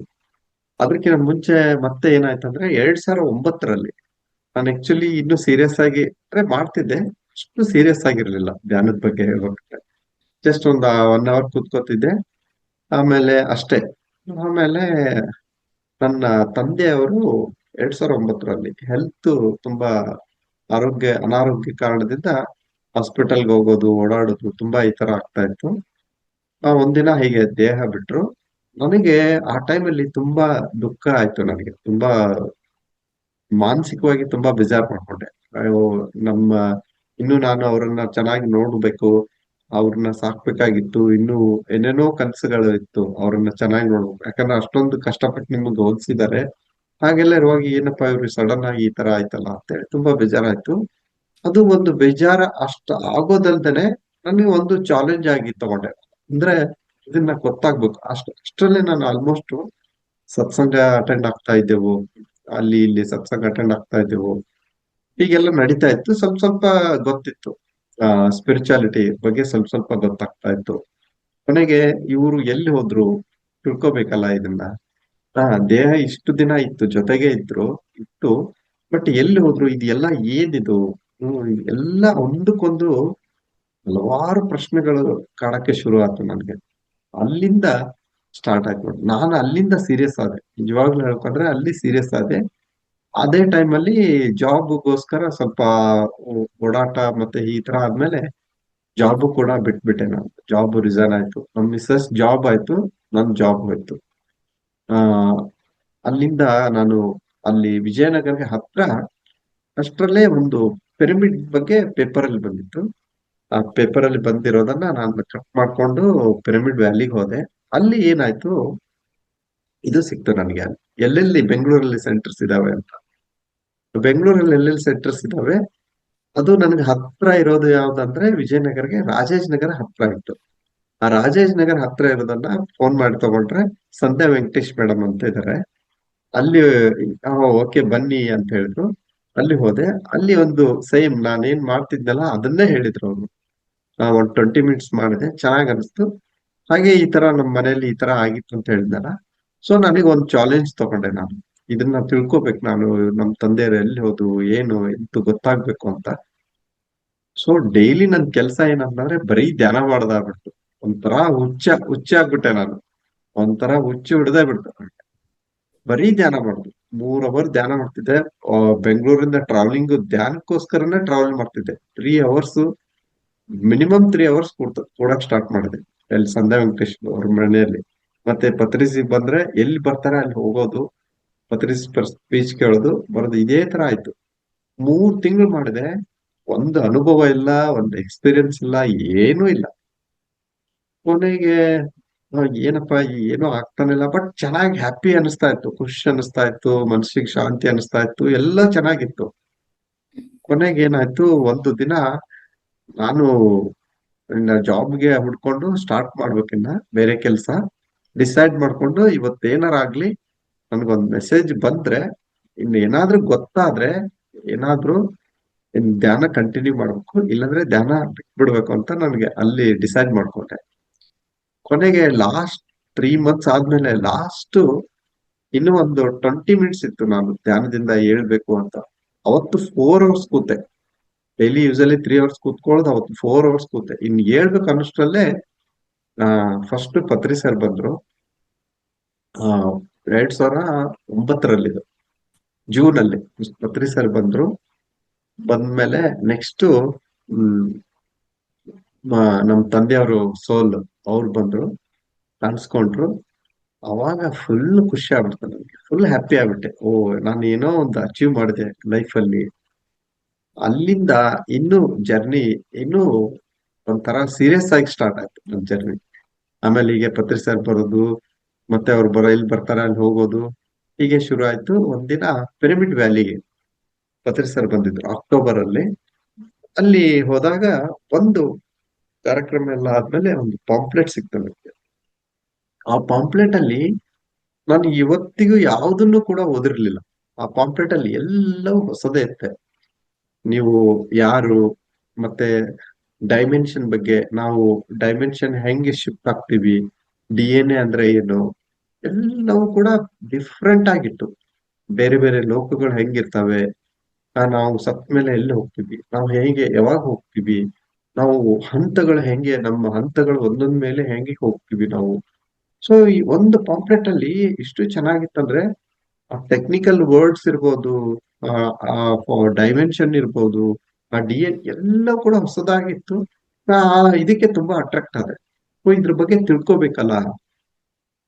ಅದಕ್ಕಿಂತ ಮುಂಚೆ ಮತ್ತೆ ಏನಾಯ್ತಂದ್ರೆ 2009ರಲ್ಲಿ ನಾನು ಆಕ್ಚುಲಿ ಇನ್ನು ಸೀರಿಯಸ್ ಆಗಿ ಅಂದ್ರೆ ಮಾಡ್ತಿದ್ದೆ, ಅಷ್ಟು ಸೀರಿಯಸ್ ಆಗಿರ್ಲಿಲ್ಲ ಧ್ಯಾನದ ಬಗ್ಗೆ ಹೇಳ್ಬೇಕಂದ್ರೆ. ಜಸ್ಟ್ ಒಂದು 1 ಅವರ್ ಕೂತ್ಕೋತಿದ್ದೆ, ಆಮೇಲೆ ಅಷ್ಟೇ. ಆಮೇಲೆ ನನ್ನ ತಂದೆಯವರು 2009ರಲ್ಲಿ ಹೆಲ್ತ್ ತುಂಬಾ ಅನಾರೋಗ್ಯ ಕಾರಣದಿಂದ ಹಾಸ್ಪಿಟಲ್ಗೆ ಹೋಗೋದು, ಓಡಾಡೋದು ತುಂಬಾ ಈ ತರ ಆಗ್ತಾ ಇತ್ತು. ಒಂದಿನ ಹೀಗೆ ದೇಹ ಬಿಟ್ರು. ನನಗೆ ಆ ಟೈಮಲ್ಲಿ ತುಂಬಾ ದುಃಖ ಆಯ್ತು. ನನಗೆ ತುಂಬಾ ಮಾನಸಿಕವಾಗಿ ತುಂಬಾ ಬೇಜಾರ್ ಮಾಡ್ಕೊಂಡೆ. ಅಯ್ಯೋ, ನಮ್ಮ ಇನ್ನು ನಾನು ಅವ್ರನ್ನ ಚೆನ್ನಾಗಿ ನೋಡ್ಬೇಕು, ಅವ್ರನ್ನ ಸಾಕ್ಬೇಕಾಗಿತ್ತು, ಇನ್ನು ಏನೇನೋ ಕನಸುಗಳು ಇತ್ತು, ಅವ್ರನ್ನ ಚೆನ್ನಾಗಿ ನೋಡ್ಬೇಕು. ಯಾಕಂದ್ರೆ ಅಷ್ಟೊಂದು ಕಷ್ಟಪಟ್ಟು ನಿಮ್ಗೆ ಓದಿಸಿದ್ದಾರೆ, ಹಾಗೆಲ್ಲ ಇರುವಾಗ ಏನಪ್ಪಾ ಇವ್ರು ಸಡನ್ ಆಗಿ ಈ ತರ ಆಯ್ತಲ್ಲ ಅಂತೇಳಿ ತುಂಬಾ ಬೇಜಾರಾಯ್ತು. ಅದು ಒಂದು ಬೇಜಾರ ಅಷ್ಟ ಆಗೋದಲ್ದೇನೆ ನನಗೆ ಒಂದು ಚಾಲೆಂಜ್ ಆಗಿ ತಗೊಂಡೆ. ಅಂದ್ರೆ ಇದನ್ನ ಗೊತ್ತಾಗ್ಬೇಕು ಅಷ್ಟರಲ್ಲೇ ನಾನು ಆಲ್ಮೋಸ್ಟ್ ಸತ್ಸಂಗ ಅಟೆಂಡ್ ಆಗ್ತಾ ಇದ್ದೆವು, ಅಲ್ಲಿ ಇಲ್ಲಿ ಸತ್ಸಂಗ ಅಟೆಂಡ್ ಆಗ್ತಾ ಇದ್ದೆವು, ಹೀಗೆಲ್ಲ ನಡೀತಾ ಇತ್ತು. ಸ್ವಲ್ಪ ಸ್ವಲ್ಪ ಗೊತ್ತಿತ್ತು, ಸ್ಪಿರಿಚುಯಾಲಿಟಿ ಬಗ್ಗೆ ಸ್ವಲ್ಪ ಸ್ವಲ್ಪ ಗೊತ್ತಾಗ್ತಾ ಇತ್ತು. ಕೊನೆಗೆ ಇವರು ಎಲ್ಲಿ ಹೋದ್ರು ತಿಳ್ಕೊಬೇಕಲ್ಲ ಇದನ್ನ. ದೇಹ ಇಷ್ಟು ದಿನ ಇತ್ತು, ಜೊತೆಗೆ ಇತ್ತು, ಬಟ್ ಎಲ್ಲಿ ಹೋದ್ರು, ಇದೆಲ್ಲ ಏನಿದು? ಎಲ್ಲ ಒಂದಕ್ಕೊಂದು ಹಲವಾರು ಪ್ರಶ್ನೆಗಳು ಕಾಡಕ್ಕೆ ಶುರು ಆಯ್ತು ನನ್ಗೆ. ಅಲ್ಲಿಂದ ಸ್ಟಾರ್ಟ್ ಆಯ್ತು. ನಾನು ಅಲ್ಲಿಂದ ಸೀರಿಯಸ್ ಆದೆ, ನಿಜವಾಗ್ಲೂ ಹೇಳ್ಕೊಂಡ್ರೆ ಅಲ್ಲಿ ಸೀರಿಯಸ್ ಆದೆ. ಅದೇ ಟೈಮಲ್ಲಿ ಜಾಬ್ಗೋಸ್ಕರ ಸ್ವಲ್ಪ ಓಡಾಟ ಮತ್ತೆ ಈ ತರ ಆದ್ಮೇಲೆ ಜಾಬ್ ಕೂಡ ಬಿಟ್ಬಿಟ್ಟೆ. ನಾನು ಜಾಬ್ ರಿಸೈನ್ ಆಯ್ತು, ನಮ್ ಮಿಸ್ಸಸ್ ಜಾಬ್ ಆಯ್ತು, ನನ್ ಜಾಬ್ ಹೋಯ್ತು. ಆ ಅಲ್ಲಿಂದ ನಾನು ಅಲ್ಲಿ ವಿಜಯನಗರಕ್ಕೆ ಹತ್ರ ಅಷ್ಟರಲ್ಲೇ ಒಂದು ಪಿರಮಿಡ್ ಬಗ್ಗೆ ಪೇಪರ್ ಅಲ್ಲಿ ಬಂದಿತ್ತು. ಆ ಪೇಪರ್ ಅಲ್ಲಿ ಬಂದಿರೋದನ್ನ ನಾನು ಕಟ್ ಮಾಡ್ಕೊಂಡು ಪಿರಮಿಡ್ ವ್ಯಾಲಿಗೆ ಹೋದೆ. ಅಲ್ಲಿ ಏನಾಯ್ತು, ಇದು ಸಿಕ್ತು ನನಗೆ. ಅಲ್ಲಿ ಎಲ್ಲೆಲ್ಲಿ ಬೆಂಗಳೂರಲ್ಲಿ ಸೆಂಟರ್ಸ್ ಇದಾವೆ ಅಂತ. ಬೆಂಗಳೂರಲ್ಲಿ ಎಲ್ಲೆಲ್ಲಿ ಸೆಂಟರ್ಸ್ ಇದಾವೆ, ಅದು ನನಗೆ ಹತ್ರ ಇರೋದು ಯಾವ್ದಂದ್ರೆ ವಿಜಯನಗರಗೆ ರಾಜೇಶ್ ನಗರ ಹತ್ರ ಇತ್ತು. ಆ ರಾಜೇಶ್ ನಗರ್ ಹತ್ರ ಇರೋದನ್ನ ಫೋನ್ ಮಾಡಿ ತಗೊಂಡ್ರೆ ಸಂಧ್ಯಾ ವೆಂಕಟೇಶ್ ಮೇಡಮ್ ಅಂತ ಇದಾರೆ. ಅಲ್ಲಿ ಓಕೆ ಬನ್ನಿ ಅಂತ ಹೇಳಿದ್ರು. ಅಲ್ಲಿ ಹೋದೆ. ಅಲ್ಲಿ ಒಂದು ಸೇಮ್ ನಾನೇನ್ ಮಾಡ್ತಿದ್ನಲ್ಲ ಅದನ್ನೇ ಹೇಳಿದ್ರು ಅವರು. ಒಂದ್ 20 ಮಿನಿಟ್ಸ್ ಮಾಡಿದೆ, ಚೆನ್ನಾಗ್ ಅನಿಸ್ತು. ಹಾಗೆ ಈ ತರ ನಮ್ಮ ಮನೇಲಿ ಈ ತರ ಆಗಿತ್ತು ಅಂತ ಹೇಳಿದ್ನಲ್ಲ, ಸೊ ನನಗೆ ಒಂದು ಚಾಲೆಂಜ್ ತಗೊಂಡೆ ನಾನು. ಇದನ್ನ ತಿಳ್ಕೊಬೇಕು ನಾನು, ನಮ್ ತಂದೆಯರು ಎಲ್ಲಿ ಹೋದು ಏನು ಎಂತ ಗೊತ್ತಾಗ್ಬೇಕು ಅಂತ. ಸೊ ಡೈಲಿ ನನ್ ಕೆಲ್ಸ ಏನಂತಂದ್ರೆ ಬರೀ ಧ್ಯಾನ ಮಾಡೋದಾಗ್ಬಿಡ್ತು. ಒಂಥರ ಹುಚ್ಚ ಆಗ್ಬಿಟ್ಟೆ ನಾನು. ಒಂಥರ ಹುಚ್ಚು ಹಿಡ್ದೇ ಬಿಡ್ತು. ಬರೀ ಧ್ಯಾನ ಮಾಡುದು. 3 ಅವರ್ ಧ್ಯಾನ ಮಾಡ್ತಿದ್ದೆ. ಬೆಂಗಳೂರಿಂದ ಟ್ರಾವೆಲಿಂಗ್ ಧ್ಯಾನಕ್ಕೋಸ್ಕರನೇ ಟ್ರಾವೆಲ್ ಮಾಡ್ತಿದ್ದೆ. 3 ಅವರ್ಸ್, ಮಿನಿಮಮ್ 3 ಅವರ್ಸ್ ಕೂಡಕ್ ಸ್ಟಾರ್ಟ್ ಮಾಡಿದೆ ಅಲ್ಲಿ ಸಂಧ್ಯಾ ವೆಂಕಟೇಶ್ ಅವ್ರ ಮನೆಯಲ್ಲಿ. ಮತ್ತೆ ಪತ್ರಿಸಿ ಬಂದ್ರೆ ಎಲ್ಲಿ ಬರ್ತಾರೆ ಅಲ್ಲಿ ಹೋಗೋದು, ಪತ್ರಿಸಿ ಸ್ಪೀಚ್ ಕೇಳೋದು ಬರೋದು, ಇದೇ ತರ ಆಯ್ತು. 3 ತಿಂಗಳು ಮಾಡಿದೆ. ಒಂದು ಅನುಭವ ಇಲ್ಲ, ಒಂದು ಎಕ್ಸ್ಪೀರಿಯನ್ಸ್ ಇಲ್ಲ, ಏನೂ ಇಲ್ಲ. ಕೊನೆಗೆ ಏನಪ್ಪಾ ಏನೂ ಆಗ್ತಾನಿಲ್ಲ, ಬಟ್ ಚೆನ್ನಾಗಿ ಹ್ಯಾಪಿ ಅನಿಸ್ತಾ ಇತ್ತು, ಖುಷಿ ಅನಿಸ್ತಾ ಇತ್ತು, ಮನಸ್ಸಿಗೆ ಶಾಂತಿ ಅನಿಸ್ತಾ ಇತ್ತು, ಎಲ್ಲ ಚೆನ್ನಾಗಿತ್ತು. ಕೊನೆಗೆ ಏನಾಯ್ತು, ಒಂದು ದಿನ ನಾನು ಜಾಬ್ಗೆ ಹುಡ್ಕೊಂಡು ಸ್ಟಾರ್ಟ್ ಮಾಡ್ಬೇಕಿನ್ನ ಬೇರೆ ಕೆಲಸ ಡಿಸೈಡ್ ಮಾಡ್ಕೊಂಡು, ಇವತ್ತೇನಾರ ಆಗ್ಲಿ ನನ್ಗೊಂದ್ ಮೆಸೇಜ್ ಬಂದ್ರೆ, ಇನ್ ಏನಾದ್ರೂ ಗೊತ್ತಾದ್ರೆ, ಏನಾದ್ರೂ ಇನ್ ಧ್ಯಾನ ಕಂಟಿನ್ಯೂ ಮಾಡ್ಬೇಕು, ಇಲ್ಲಾಂದ್ರೆ ಧ್ಯಾನ ಬಿಟ್ಬಿಡ್ಬೇಕು ಅಂತ ನನಗೆ ಅಲ್ಲಿ ಡಿಸೈಡ್ ಮಾಡ್ಕೊಂಡೆ. ಕೊನೆಗೆ ಲಾಸ್ಟ್ 3 ಮಂತ್ಸ್ ಆದ್ಮೇಲೆ ಲಾಸ್ಟ್ ಇನ್ನು ಒಂದು 20 ಮಿನಿಟ್ಸ್ ಇತ್ತು ನಾನು ಧ್ಯಾನದಿಂದ ಹೇಳ್ಬೇಕು ಅಂತ. ಅವತ್ತು 4 ಅವರ್ಸ್ ಕೂತೆ. ಡೈಲಿ ಯೂಸಲಿ 3 ಅವರ್ಸ್ ಕೂತ್ಕೊಳ್ಳೋದು, ಅವತ್ತು 4 ಅವರ್ಸ್ ಕೂತೆ. ಇನ್ ಹೇಳ್ಬೇಕು ಅನ್ನೋಷ್ಟ್ರಲ್ಲೇ ಫಸ್ಟ್ ಪತ್ರಿ ಸರ್ ಬಂದ್ರು. ಆ 2009 ಜೂನ್ ಅಲ್ಲಿ ಪತ್ರಿ ಸರ್ ಬಂದ್ರು. ಬಂದ್ಮೇಲೆ ನೆಕ್ಸ್ಟ್ ಹ್ಮ್ ನಮ್ ತಂದೆಯವರು ಸೋಲ್ ಅವ್ರು ಬಂದ್ರು, ಕಾಣಿಸ್ಕೊಂಡ್ರು. ಅವಾಗ ಫುಲ್ ಖುಷಿ ಆಗ್ಬಿಡ್ತು ನನಗೆ, ಫುಲ್ ಹ್ಯಾಪಿ ಆಗ್ಬಿಟ್ಟೆ. ಓ, ನಾನು ಏನೋ ಒಂದು ಅಚೀವ್ ಮಾಡಿದೆ ಲೈಫ್ ಅಲ್ಲಿ. ಅಲ್ಲಿಂದ ಇನ್ನು ಜರ್ನಿ ಇನ್ನು ಒಂಥರ ಸೀರಿಯಸ್ ಆಗಿ ಸ್ಟಾರ್ಟ್ ಆಯ್ತು ನನ್ನ ಜರ್ನಿ. ಆಮೇಲೆ ಹೀಗೆ ಪತ್ರಿ ಸರ್ ಬರೋದು, ಮತ್ತೆ ಅವ್ರು ಇಲ್ಲಿ ಬರ್ತಾರೆ ಅಲ್ಲಿ ಹೋಗೋದು, ಹೀಗೆ ಶುರು ಆಯ್ತು. ಒಂದಿನ ಪಿರಮಿಡ್ ವ್ಯಾಲಿಗೆ ಪತ್ರಿ ಸರ್ ಬಂದಿದ್ರು ಅಕ್ಟೋಬರ್ ಅಲ್ಲಿ. ಅಲ್ಲಿ ಹೋದಾಗ ಒಂದು ಕಾರ್ಯಕ್ರಮ ಎಲ್ಲ ಆದ್ಮೇಲೆ ಒಂದು ಪಾಂಪ್ಲೆಟ್ ಸಿಕ್ತು ನನಗೆ. ಆ ಪಾಂಪ್ಲೆಟ್ ಅಲ್ಲಿ ನಾನು ಇವತ್ತಿಗೂ ಯಾವುದನ್ನು ಕೂಡ ಓದಿರ್ಲಿಲ್ಲ. ಆ ಪಾಂಪ್ಲೆಟ್ ಅಲ್ಲಿ ಎಲ್ಲವೂ ಹೊಸದೇ ಇತ್ತೆ. ನೀವು ಯಾರು, ಮತ್ತೆ ಡೈಮೆನ್ಷನ್ ಬಗ್ಗೆ, ನಾವು ಡೈಮೆನ್ಷನ್ ಹೆಂಗೆ ಶಿಫ್ಟ್ ಆಗ್ತೀವಿ, DNA ಅಂದ್ರೆ ಏನು, ಎಲ್ಲವೂ ಕೂಡ ಡಿಫ್ರೆಂಟ್ ಆಗಿತ್ತು. ಬೇರೆ ಬೇರೆ ಲೋಕಗಳು ಹೆಂಗಿರ್ತವೆ, ನಾವು ಸತ್ ಮೇಲೆ ಎಲ್ಲಿ ಹೋಗ್ತೀವಿ, ನಾವು ಹೇಗೆ ಯಾವಾಗ ಹೋಗ್ತೀವಿ, ನಾವು ಹಂತಗಳು ಹೆಂಗೆ, ನಮ್ಮ ಹಂತಗಳು ಒಂದೊಂದ್ ಮೇಲೆ ಹೆಂಗೆ ಹೋಗ್ತೀವಿ ನಾವು. ಸೊ ಈ ಒಂದು ಪಾಂಪ್ಲೆಟ್ ಅಲ್ಲಿ ಇಷ್ಟು ಚೆನ್ನಾಗಿತ್ತಂದ್ರೆ, ಆ ಟೆಕ್ನಿಕಲ್ ವರ್ಡ್ಸ್ ಇರ್ಬೋದು, ಡೈಮೆನ್ಷನ್ ಇರ್ಬೋದು, ಆ DNA ಎಲ್ಲ ಕೂಡ ಹೊಸದಾಗಿತ್ತು. ಇದಕ್ಕೆ ತುಂಬಾ ಅಟ್ರಾಕ್ಟ್ ಆದೆ. ಓ, ಇದ್ರ ಬಗ್ಗೆ ತಿಳ್ಕೊಬೇಕಲ್ಲ.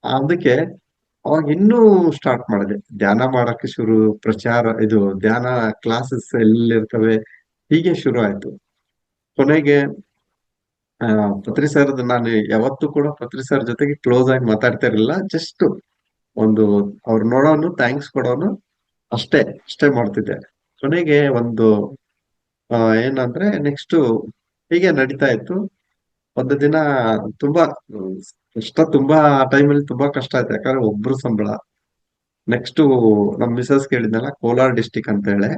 ಅದಕ್ಕೆ ಅವಾಗ ಇನ್ನೂ ಸ್ಟಾರ್ಟ್ ಮಾಡಿದೆ ಧ್ಯಾನ ಮಾಡಕ್ಕೆ. ಇದು ಧ್ಯಾನ ಕ್ಲಾಸಸ್ ಎಲ್ಲಿರ್ತವೆ, ಹೀಗೆ ಶುರು ಆಯ್ತು. ಕೊನೆಗೆ ಆ ಪತ್ರಿ ಸರ್, ನಾನು ಯಾವತ್ತೂ ಕೂಡ ಪತ್ರಿ ಸರ್ ಜೊತೆಗೆ ಕ್ಲೋಸ್ ಆಗಿ ಮಾತಾಡ್ತಾ ಇರಲಿಲ್ಲ. ಜಸ್ಟ್ ಒಂದು ಅವ್ರು ನೋಡೋನು, ಥ್ಯಾಂಕ್ಸ್ ಕೊಡೋನು, ಅಷ್ಟೇ ಅಷ್ಟೇ ಮಾಡ್ತಿದ್ದೆ. ಕೊನೆಗೆ ಒಂದು ಏನಂದ್ರೆ ನೆಕ್ಸ್ಟ್ ಹೀಗೆ ನಡೀತಾ ಇತ್ತು. ಒಂದು ದಿನ ತುಂಬಾ ಕಷ್ಟ, ತುಂಬಾ ಆ ಟೈಮಲ್ಲಿ ತುಂಬಾ ಕಷ್ಟ ಆಯ್ತು. ಯಾಕಂದ್ರೆ ಒಬ್ರು ಸಂಬಳ. ನೆಕ್ಸ್ಟ್ ನಮ್ ಮಿಸಸ್ ಕೇಳಿದ್ನಲ್ಲ, ಕೋಲಾರ ಡಿಸ್ಟಿಕ್ ಅಂತ ಹೇಳಿ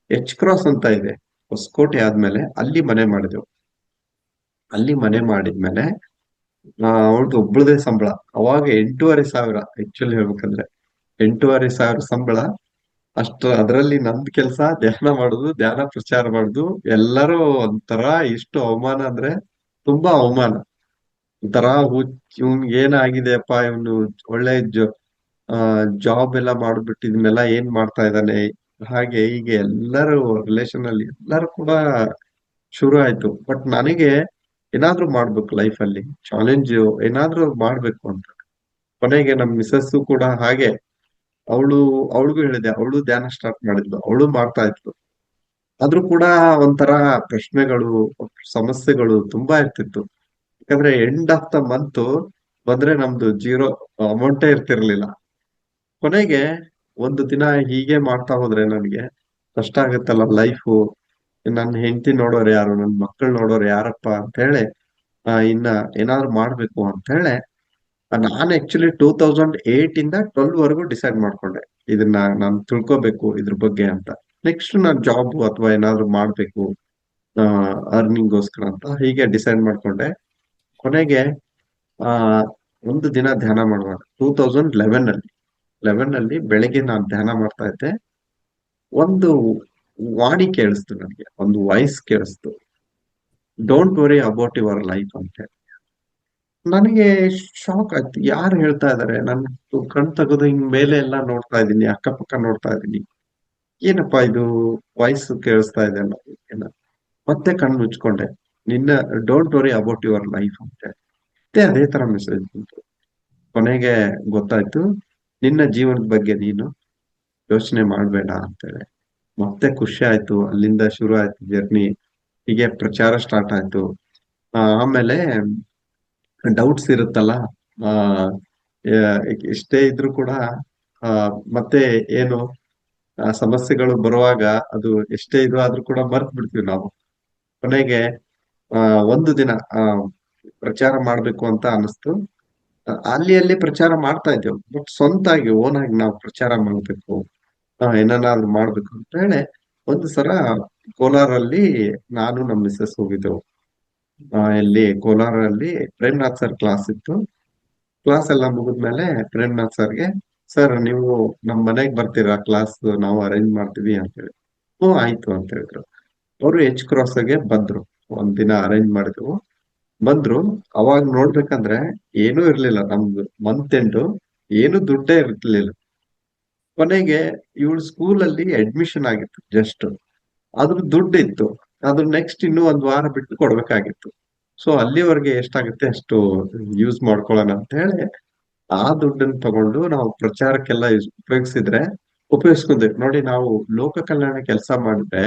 H-Cross ಅಂತ ಇದೆ, ಹೊಸಕೋಟೆ ಆದ್ಮೇಲೆ ಅಲ್ಲಿ ಮನೆ ಮಾಡಿದೆವು. ಅಲ್ಲಿ ಮನೆ ಮಾಡಿದ್ಮೇಲೆ ಅವಳ್ದು ಒಬ್ಳದೇ ಸಂಬಳ. ಅವಾಗ 8,500, ಆಕ್ಚುಲಿ ಹೇಳ್ಬೇಕಂದ್ರೆ 8,500 ಸಂಬಳ. ಅದರಲ್ಲಿ ನಂದ್ ಕೆಲ್ಸ ಧ್ಯಾನ ಮಾಡುದು, ಧ್ಯಾನ ಪ್ರಚಾರ ಮಾಡುದು. ಎಲ್ಲರೂ ಒಂಥರ ಇಷ್ಟು ಅವಮಾನ ಅಂದ್ರೆ ತುಂಬಾ ಅವಮಾನ. ಒಂಥರ ಇವ್ನ್ ಏನಾಗಿದೆಯಪ್ಪ, ಇವನು ಒಳ್ಳೆ ಜಾಬ್ ಎಲ್ಲ ಮಾಡ್ಬಿಟ್ಟು ಇದನ್ನೆಲ್ಲ ಏನ್ ಮಾಡ್ತಾ ಇದ್ದಾನೆ, ಹಾಗೆ ಹೀಗೆ ಎಲ್ಲರೂ ರಿಲೇಷನ್ ಅಲ್ಲಿ ಎಲ್ಲರೂ ಕೂಡ ಶುರು ಆಯ್ತು. ಬಟ್ ನನಗೆ ಏನಾದ್ರೂ ಮಾಡ್ಬೇಕು ಲೈಫ್ ಅಲ್ಲಿ, ಚಾಲೆಂಜ್ ಏನಾದ್ರೂ ಮಾಡ್ಬೇಕು ಅಂತ. ಕೊನೆಗೆ ನಮ್ ಮಿಸಸ್ ಕೂಡ ಹಾಗೆ, ಅವಳಿಗೂ ಹೇಳಿದೆ, ಅವಳು ಧ್ಯಾನ ಸ್ಟಾರ್ಟ್ ಮಾಡಿದ್ಲು, ಅವಳು ಮಾಡ್ತಾ ಇದ್ಲು. ಆದ್ರೂ ಕೂಡ ಒಂಥರ ಪ್ರಶ್ನೆಗಳು, ಸಮಸ್ಯೆಗಳು ತುಂಬಾ ಇರ್ತಿತ್ತು. ಯಾಕಂದ್ರೆ ಎಂಡ್ ಆಫ್ ದ ಮಂತ್ ಬಂದ್ರೆ ನಮ್ದು ಜೀರೋ ಅಮೌಂಟೇ ಇರ್ತಿರ್ಲಿಲ್ಲ. ಕೊನೆಗೆ ಒಂದು ದಿನ ಹೀಗೆ ಮಾಡ್ತಾ ಹೋದ್ರೆ ನನಗೆ ಕಷ್ಟ ಆಗುತ್ತಲ್ಲ ಲೈಫು. ನನ್ನ ಹೆಂಡತಿ ನೋಡೋರು ಯಾರು, ನನ್ನ ಮಕ್ಕಳು ನೋಡೋರು ಯಾರಪ್ಪ ಅಂತ ಹೇಳಿ ಇನ್ನ ಏನಾದ್ರು ಮಾಡ್ಬೇಕು ಅಂತ ಹೇಳಿ ನಾನು ಆಕ್ಚುಲಿ 2008 ಇಂದ 12 ವರೆಗೂ ಡಿಸೈಡ್ ಮಾಡ್ಕೊಂಡೆ ಇದನ್ನ ನಾನು ತಿಳ್ಕೊಬೇಕು ಇದ್ರ ಬಗ್ಗೆ ಅಂತ. ನೆಕ್ಸ್ಟ್ ನಾನು ಜಾಬ್ ಅಥವಾ ಏನಾದ್ರು ಮಾಡ್ಬೇಕು ಅರ್ನಿಂಗ್ಗೋಸ್ಕರ ಅಂತ ಹೀಗೆ ಡಿಸೈಡ್ ಮಾಡ್ಕೊಂಡೆ. ಕೊನೆಗೆ ಆ ಒಂದು ದಿನ ಧ್ಯಾನ ಮಾಡುವಾಗ 2011 ಅಲ್ಲಿ ಬೆಳಿಗ್ಗೆ ನಾನು ಧ್ಯಾನ ಮಾಡ್ತಾ ಇದ್ದೆ. ಒಂದು ವಾಣಿ ಕೇಳಿಸ್ತು, ನನಗೆ ಒಂದು ವಾಯ್ಸ್ ಕೇಳಿಸ್ತು, don't worry about your life ಅಂತ ಹೇಳಿ. ನನಗೆ ಶಾಕ್ ಆಯ್ತು, ಯಾರು ಹೇಳ್ತಾ ಇದಾರೆ? ನಾನು ಕಣ್ ತೆಗೆದು ಹಿಂಗ್ ಮೇಲೆ ಎಲ್ಲ ನೋಡ್ತಾ ಇದ್ದೀನಿ, ಅಕ್ಕಪಕ್ಕ ನೋಡ್ತಾ ಇದ್ದೀನಿ, ಏನಪ್ಪಾ ಇದು ವಾಯ್ಸ್ ಕೇಳಿಸ್ತಾ ಇದೆ ಅಲ್ಲ ಏನ. ಮತ್ತೆ ಕಣ್ಣು ಮುಚ್ಕೊಂಡೆ, ನಿನ್ನ don't worry about your life ಅಂತ ಹೇಳಿ. ಮತ್ತೆ ಅದೇ ತರ ಮೆಸೇಜ್ ಬಂತು. ಕೊನೆಗೆ ಗೊತ್ತಾಯ್ತು, ನಿನ್ನ ಜೀವನದ ಬಗ್ಗೆ ನೀನು ಯೋಚನೆ ಮಾಡ್ಬೇಡ ಅಂತೇಳಿ. ಮತ್ತೆ ಖುಷಿ ಆಯ್ತು, ಅಲ್ಲಿಂದ ಶುರು ಆಯ್ತು ಜರ್ನಿ. ಹೀಗೆ ಪ್ರಚಾರ ಸ್ಟಾರ್ಟ್ ಆಯ್ತು. ಆಮೇಲೆ ಡೌಟ್ಸ್ ಇರುತ್ತಲ್ಲ, ಆ ಎಷ್ಟೇ ಇದ್ರೂ ಕೂಡ ಆ ಮತ್ತೆ ಏನು ಸಮಸ್ಯೆಗಳು ಬರುವಾಗ ಅದು ಎಷ್ಟೇ ಇದು ಆದ್ರೂ ಕೂಡ ಮರ್ತ್ ಬಿಡ್ತೀವಿ ನಾವು. ಕೊನೆಗೆ ಆ ಒಂದು ದಿನ ಆ ಪ್ರಚಾರ ಮಾಡ್ಬೇಕು ಅಂತ ಅನಿಸ್ತು. ಅಲ್ಲಿ ಪ್ರಚಾರ ಮಾಡ್ತಾ ಇದ್ದೇವೆ, ಬಟ್ ಸ್ವಂತಾಗಿ ಓನ್ ಆಗಿ ನಾವು ಪ್ರಚಾರ ಮಾಡ್ಬೇಕು, ಏನನ್ನಾದ್ರೂ ಮಾಡ್ಬೇಕು ಅಂತ ಹೇಳಿ ಒಂದು ಸಲ ಕೋಲಾರಲ್ಲಿ ನಾನು ನಮ್ಮ ಮಿಸ್ಸಸ್ ಹೋಗಿದ್ದೆವು. ಇಲ್ಲಿ ಕೋಲಾರಲ್ಲಿ ಪ್ರೇಮ್ನಾಥ್ ಸರ್ ಕ್ಲಾಸ್ ಇತ್ತು. ಕ್ಲಾಸ್ ಎಲ್ಲ ಮುಗಿದ್ಮೇಲೆ ಪ್ರೇಮ್ನಾಥ್ ಸರ್ಗೆ, ಸರ್ ನೀವು ನಮ್ ಮನೆಗ್ ಬರ್ತೀರಾ, ಕ್ಲಾಸ್ ನಾವು ಅರೇಂಜ್ ಮಾಡ್ತೀವಿ ಅಂತ ಹೇಳಿ. ಹ್ಞೂ ಆಯ್ತು ಅಂತ ಹೇಳಿದ್ರು. ಅವರು ಎಚ್ ಕ್ರಾಸ್ಗೆ ಬಂದ್ರು. ಒಂದ್ ದಿನ ಅರೇಂಜ್ ಮಾಡಿದ್ವು, ಬಂದ್ರು. ಅವಾಗ ನೋಡ್ಬೇಕಂದ್ರೆ ಏನೂ ಇರ್ಲಿಲ್ಲ, ನಮ್ದು ಮಂತ್ ಎಂಡು, ಏನು ದುಡ್ಡೇ ಇರ್ಲಿಲ್ಲ. ಕೊನೆಗೆ ಇವಳು ಸ್ಕೂಲಲ್ಲಿ ಅಡ್ಮಿಷನ್ ಆಗಿತ್ತು ಜಸ್ಟ್, ಅದ್ರ ದುಡ್ಡು ಇತ್ತು. ಅದು ನೆಕ್ಸ್ಟ್ ಇನ್ನೂ ಒಂದ್ ವಾರ ಬಿಟ್ಟು ಕೊಡ್ಬೇಕಾಗಿತ್ತು. ಸೊ ಅಲ್ಲಿವರೆಗೆ ಎಷ್ಟಾಗುತ್ತೆ ಅಷ್ಟು ಯೂಸ್ ಮಾಡ್ಕೊಳ್ಳೋಣ ಅಂತ ಹೇಳಿ ಆ ದುಡ್ಡನ್ನು ತಗೊಂಡು ನಾವು ಪ್ರಚಾರಕ್ಕೆಲ್ಲ ಉಪಯೋಗಿಸಿದ್ರೆ ಉಪಯೋಗಿಸ್ಕೊಂಡ್ವಿ. ನೋಡಿ, ನಾವು ಲೋಕ ಕಲ್ಯಾಣ ಕೆಲಸ ಮಾಡಿದ್ರೆ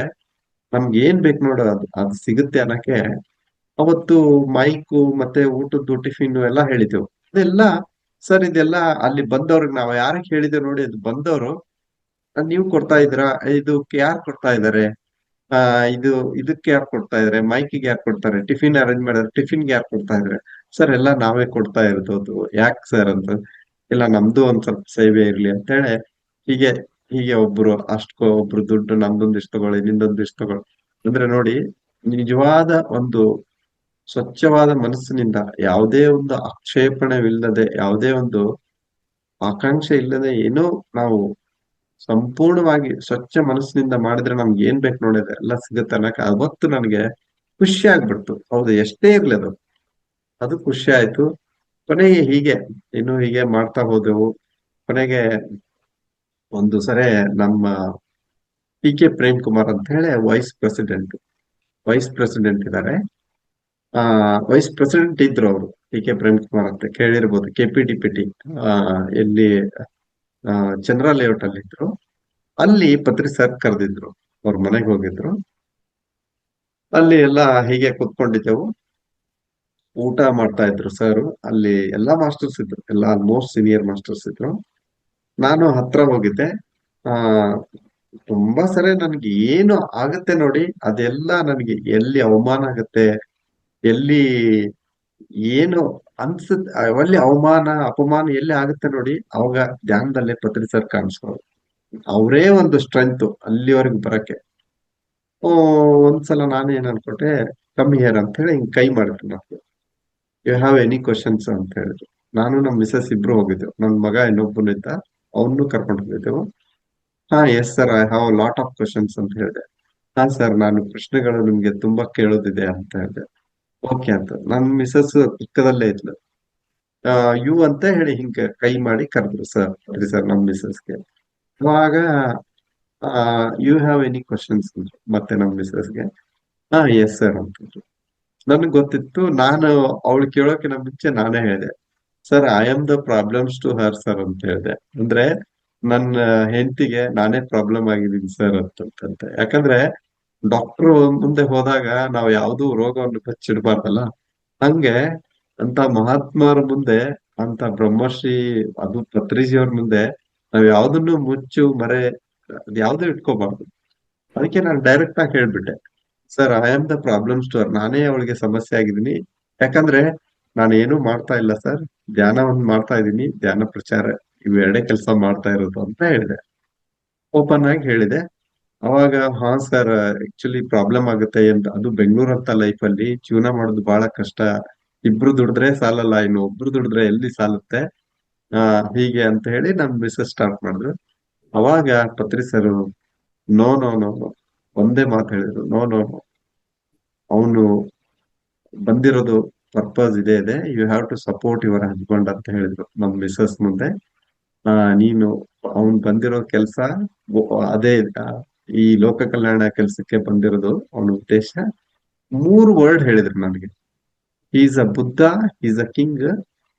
ನಮ್ಗೆ ಏನ್ ಬೇಕು ನೋಡು ಅದು ಸಿಗುತ್ತೆ ಅನ್ನಕ್ಕೆ ಅವತ್ತು ಮೈಕು ಮತ್ತೆ ಊಟದ್ದು ಟಿಫಿನ್ ಎಲ್ಲ ಹೇಳಿದೆವು. ಇದೆಲ್ಲ ಸರ್, ಇದೆಲ್ಲ ಅಲ್ಲಿ ಬಂದವ್ರಿಗೆ ನಾವು ಯಾರಿಗೆ ಹೇಳಿದೆವು ನೋಡಿ, ಅದು ಬಂದವರು ನೀವು ಕೊಡ್ತಾ ಇದ್ದೀರಾ, ಇದಕ್ಕೆ ಯಾರು ಕೊಡ್ತಾ ಇದ್ದಾರೆ, ಆ ಇದು ಇದಕ್ಕೆ ಯಾರು ಕೊಡ್ತಾ ಇದಾರೆ, ಮೈಕಿಗೆ ಯಾರು ಕೊಡ್ತಾರೆ, ಟಿಫಿನ್ ಅರೇಂಜ್ ಮಾಡಿದ್ರೆ ಟಿಫಿನ್ಗೆ ಯಾರು ಕೊಡ್ತಾ ಇದಾರೆ? ಸರ್ ಎಲ್ಲ ನಾವೇ ಕೊಡ್ತಾ ಇರೋದು. ಯಾಕೆ ಸರ್ ಅಂತ. ಇಲ್ಲ, ನಮ್ದು ಒಂದ್ ಸ್ವಲ್ಪ ಸೇವೆ ಇರ್ಲಿ ಅಂತ ಹೇಳಿ ಹೀಗೆ ಹೀಗೆ ಒಬ್ರು ಒಬ್ರು ದುಡ್ಡು ನಮ್ದೊಂದಿಷ್ಟು ತಗೊಳ್ಳಿ, ನಿಂದೊಂದಿಷ್ಟು ತಗೊಳ್ಳಿ ಅಂದ್ರೆ ನೋಡಿ, ನಿಜವಾದ ಒಂದು ಸ್ವಚ್ಛವಾದ ಮನಸ್ಸಿನಿಂದ, ಯಾವುದೇ ಒಂದು ಆಕ್ಷೇಪಣೆವಿಲ್ಲದೆ, ಯಾವುದೇ ಒಂದು ಆಕಾಂಕ್ಷೆ ಇಲ್ಲದೆ, ಏನೋ ನಾವು ಸಂಪೂರ್ಣವಾಗಿ ಸ್ವಚ್ಛ ಮನಸ್ಸಿನಿಂದ ಮಾಡಿದ್ರೆ ನಮ್ಗೆ ಏನ್ ಬೇಕು ನೋಡಿದ್ರೆ ಎಲ್ಲ ಸಿಗುತ್ತೆ ಅನ್ನಕ ಅವತ್ತು ನನಗೆ ಖುಷಿ ಆಗ್ಬಿಡ್ತು. ಹೌದು, ಎಷ್ಟೇ ಇರ್ಲಿ ಅದು ಅದು ಖುಷಿ ಆಯ್ತು. ಕೊನೆಗೆ ಹೀಗೆ ಇನ್ನು ಹೀಗೆ ಮಾಡ್ತಾ ಹೋದೆವು. ಕೊನೆಗೆ ಒಂದು ಸರಿ ನಮ್ಮ ಪಿ ಕೆ ಪ್ರೇಮ್ ಕುಮಾರ್ ಅಂತ ಹೇಳಿ ವೈಸ್ ಪ್ರೆಸಿಡೆಂಟ್ ಇದ್ದಾರೆ. ಆ ವೈಸ್ ಪ್ರೆಸಿಡೆಂಟ್ ಇದ್ರು ಅವರು, ಪಿ ಕೆ ಪ್ರೇಮ್ ಕುಮಾರ್ ಅಂತ ಕೇಳಿರ್ಬೋದು. KPDPT ಆ ಎಲ್ಲಿ ಚಂದ್ರ ಲೇಔಟ್ ಅಲ್ಲಿ ಇದ್ರು. ಅಲ್ಲಿ ಪತ್ರಿ ಸರ್ ಕರೆದಿದ್ರು, ಅವ್ರ ಮನೆಗೆ ಹೋಗಿದ್ರು. ಅಲ್ಲಿ ಎಲ್ಲ ಹೀಗೆ ಕುತ್ಕೊಂಡಿದ್ದೆವು, ಊಟ ಮಾಡ್ತಾ ಇದ್ರು ಸರ್. ಅಲ್ಲಿ ಎಲ್ಲಾ ಮಾಸ್ಟರ್ಸ್ ಇದ್ರು, ಎಲ್ಲ ಆಲ್ಮೋಸ್ಟ್ ಸೀನಿಯರ್ ಮಾಸ್ಟರ್ಸ್ ಇದ್ರು. ನಾನು ಹತ್ರ ಹೋಗಿದ್ದೆ. ಆ ತುಂಬಾ ಸರಿ ನನ್ಗೆ ಏನು ಆಗತ್ತೆ ನೋಡಿ, ಅದೆಲ್ಲ ನನಗೆ ಎಲ್ಲಿ ಅವಮಾನ ಆಗತ್ತೆ, ಎಲ್ಲಿ ಏನು ಅನ್ಸುತ್ತೆ, ಅಲ್ಲಿ ಅವಮಾನ ಅಪಮಾನ ಎಲ್ಲಿ ಆಗುತ್ತೆ ನೋಡಿ, ಅವಾಗ ಧ್ಯಾನದಲ್ಲೇ ಪತ್ರಿ ಸರ್ ಕಾಣಿಸ್ಕೊಳ್ಳೋದು. ಅವರೇ ಒಂದು ಸ್ಟ್ರೆಂತ್ ಅಲ್ಲಿವರೆಗೂ ಬರಕ್ಕೆ. ಓ ಒಂದ್ಸಲ ನಾನು ಏನ್ ಅನ್ಕೊಂಡೆ, ಕಮ್ ಹಿಯರ್ ಅಂತ ಹೇಳಿ ಹಿಂಗ್ ಕೈ ಮಾಡಿದ್ರು. ನಾವು ಯು ಹ್ಯಾವ್ ಎನಿ ಕ್ವಶನ್ಸ್ ಅಂತ ಹೇಳಿದ್ರು. ನಾನು ನಮ್ಮ ಮಿಸಸ್ ಇಬ್ರು ಹೋಗಿದ್ದೆವು, ನನ್ ಮಗ ಇನ್ನೊಬ್ಬನಿದ್ದ, ಅವನು ಕರ್ಕೊಂಡು ಹೋಗಿದ್ದೆವು. ಹಾ yes sir, I have lot of questions ಅಂತ ಹೇಳಿದೆ. ಹಾ ಸರ್, ನಾನು ಪ್ರಶ್ನೆಗಳು ನಿಮ್ಗೆ ತುಂಬಾ ಕೇಳೋದಿದೆ ಅಂತ ಹೇಳಿದೆ. ಓಕೆ ಅಂತ ನನ್ ಮಿಸಸ್ ಪಕ್ಕದಲ್ಲೇ ಇದ್ಲು. ಯು ಅಂತ ಹೇಳಿ ಹಿಂಗೆ ಕೈ ಮಾಡಿ ಕರೆದ್ರು ಸರ್, ಸರಿ ಸರ್ ನಮ್ ಮಿಸಸ್ಗೆ. ಅವಾಗ ಯು ಹ್ಯಾವ್ ಎನಿ ಕ್ವಶನ್ಸ್ ಅಂದ್ರು ಮತ್ತೆ ನಮ್ ಮಿಸಸ್ಗೆ. ಹಾ ಎಸ್ ಸರ್ ಅಂತಂದ್ರು. ನನ್ಗೆ ಗೊತ್ತಿತ್ತು, ನಾನು ಅವಳು ಕೇಳೋಕಿನ ಮುಂಚೆ ನಾನೇ ಹೇಳಿದೆ, sir I am the problems to her sir ಅಂತ ಹೇಳಿದೆ. ಅಂದ್ರೆ ನನ್ನ ಹೆಂಡತಿಗೆ ನಾನೇ ಪ್ರಾಬ್ಲಮ್ ಆಗಿದ್ದೀನಿ ಸರ್ ಅಂತಂತೆ. ಯಾಕಂದ್ರೆ ಡಾಕ್ಟರ್ ಮುಂದೆ ಹೋದಾಗ ನಾವು ಯಾವ್ದು ರೋಗವನ್ನು ಬಚ್ಚಿಡ್ಬಾರ್ದಲ್ಲ. ಹಂಗೆ ಅಂತ ಮಹಾತ್ಮರ ಮುಂದೆ, ಅಂತ ಬ್ರಹ್ಮರ್ಷಿ, ಅದು ಪತ್ರಿಜಿಯವ್ರ ಮುಂದೆ ನಾವ್ ಯಾವ್ದನ್ನು ಮುಚ್ಚು ಮರೆ ಯಾವ್ದು ಇಟ್ಕೋಬಾರ್ದು. ಅದಕ್ಕೆ ನಾನು ಡೈರೆಕ್ಟ್ ಆಗಿ ಹೇಳ್ಬಿಟ್ಟೆ, sir I am the problem store, ನಾನೇ ಅವಳಿಗೆ ಸಮಸ್ಯೆ ಆಗಿದ್ದೀನಿ. ಯಾಕಂದ್ರೆ ನಾನು ಏನು ಮಾಡ್ತಾ ಇಲ್ಲ ಸರ್, ಧ್ಯಾನವನ್ನು ಮಾಡ್ತಾ ಇದ್ದೀನಿ, ಧ್ಯಾನ ಪ್ರಚಾರ ಇವೆರಡೇ ಕೆಲಸ ಮಾಡ್ತಾ ಇರೋದು ಅಂತ ಹೇಳಿದೆ, ಓಪನ್ ಆಗಿ ಹೇಳಿದೆ. ಅವಾಗ ಹಾ ಸರ್, ಆಕ್ಚುಲಿ ಪ್ರಾಬ್ಲಮ್ ಆಗುತ್ತೆ ಅಂತ, ಅದು ಬೆಂಗಳೂರು ಅಂತ ಲೈಫ್ ಅಲ್ಲಿ ಜೀವನ ಮಾಡೋದು ಬಹಳ ಕಷ್ಟ. ಇಬ್ರು ದುಡಿದ್ರೆ ಸಾಲಲ್ಲ, ಇನ್ನು ಒಬ್ರು ದುಡಿದ್ರೆ ಎಲ್ಲಿ ಸಾಲುತ್ತೆ, ಆ ಹೀಗೆ ಅಂತ ಹೇಳಿ ನಮ್ ಬಿಸ್ನೆಸ್ ಸ್ಟಾರ್ಟ್ ಮಾಡಿದ್ರು. ಅವಾಗ Patri sir no no no no ಒಂದೇ ಮಾತು ಹೇಳಿದ್ರು, ನೋ ನೋ ನೋ, ಅವನು ಬಂದಿರೋದು ಪರ್ಪಸ್ ಇದೆ ಇದೆ, you have to support your husband ಅಂತ ಹೇಳಿದ್ರು ನಮ್ ಮಿಸಸ್ ಮುಂದೆ. ನೀನು ಅವನ್ ಬಂದಿರೋ ಕೆಲ್ಸ ಅದೇ, ಆ, ಈ ಲೋಕ ಕಲ್ಯಾಣ ಕೆಲ್ಸಕ್ಕೆ ಬಂದಿರೋದು ಅವನ ಉದ್ದೇಶ. 3 ವರ್ಡ್ ಹೇಳಿದ್ರು ನನಗೆ, is a Buddha, is a king,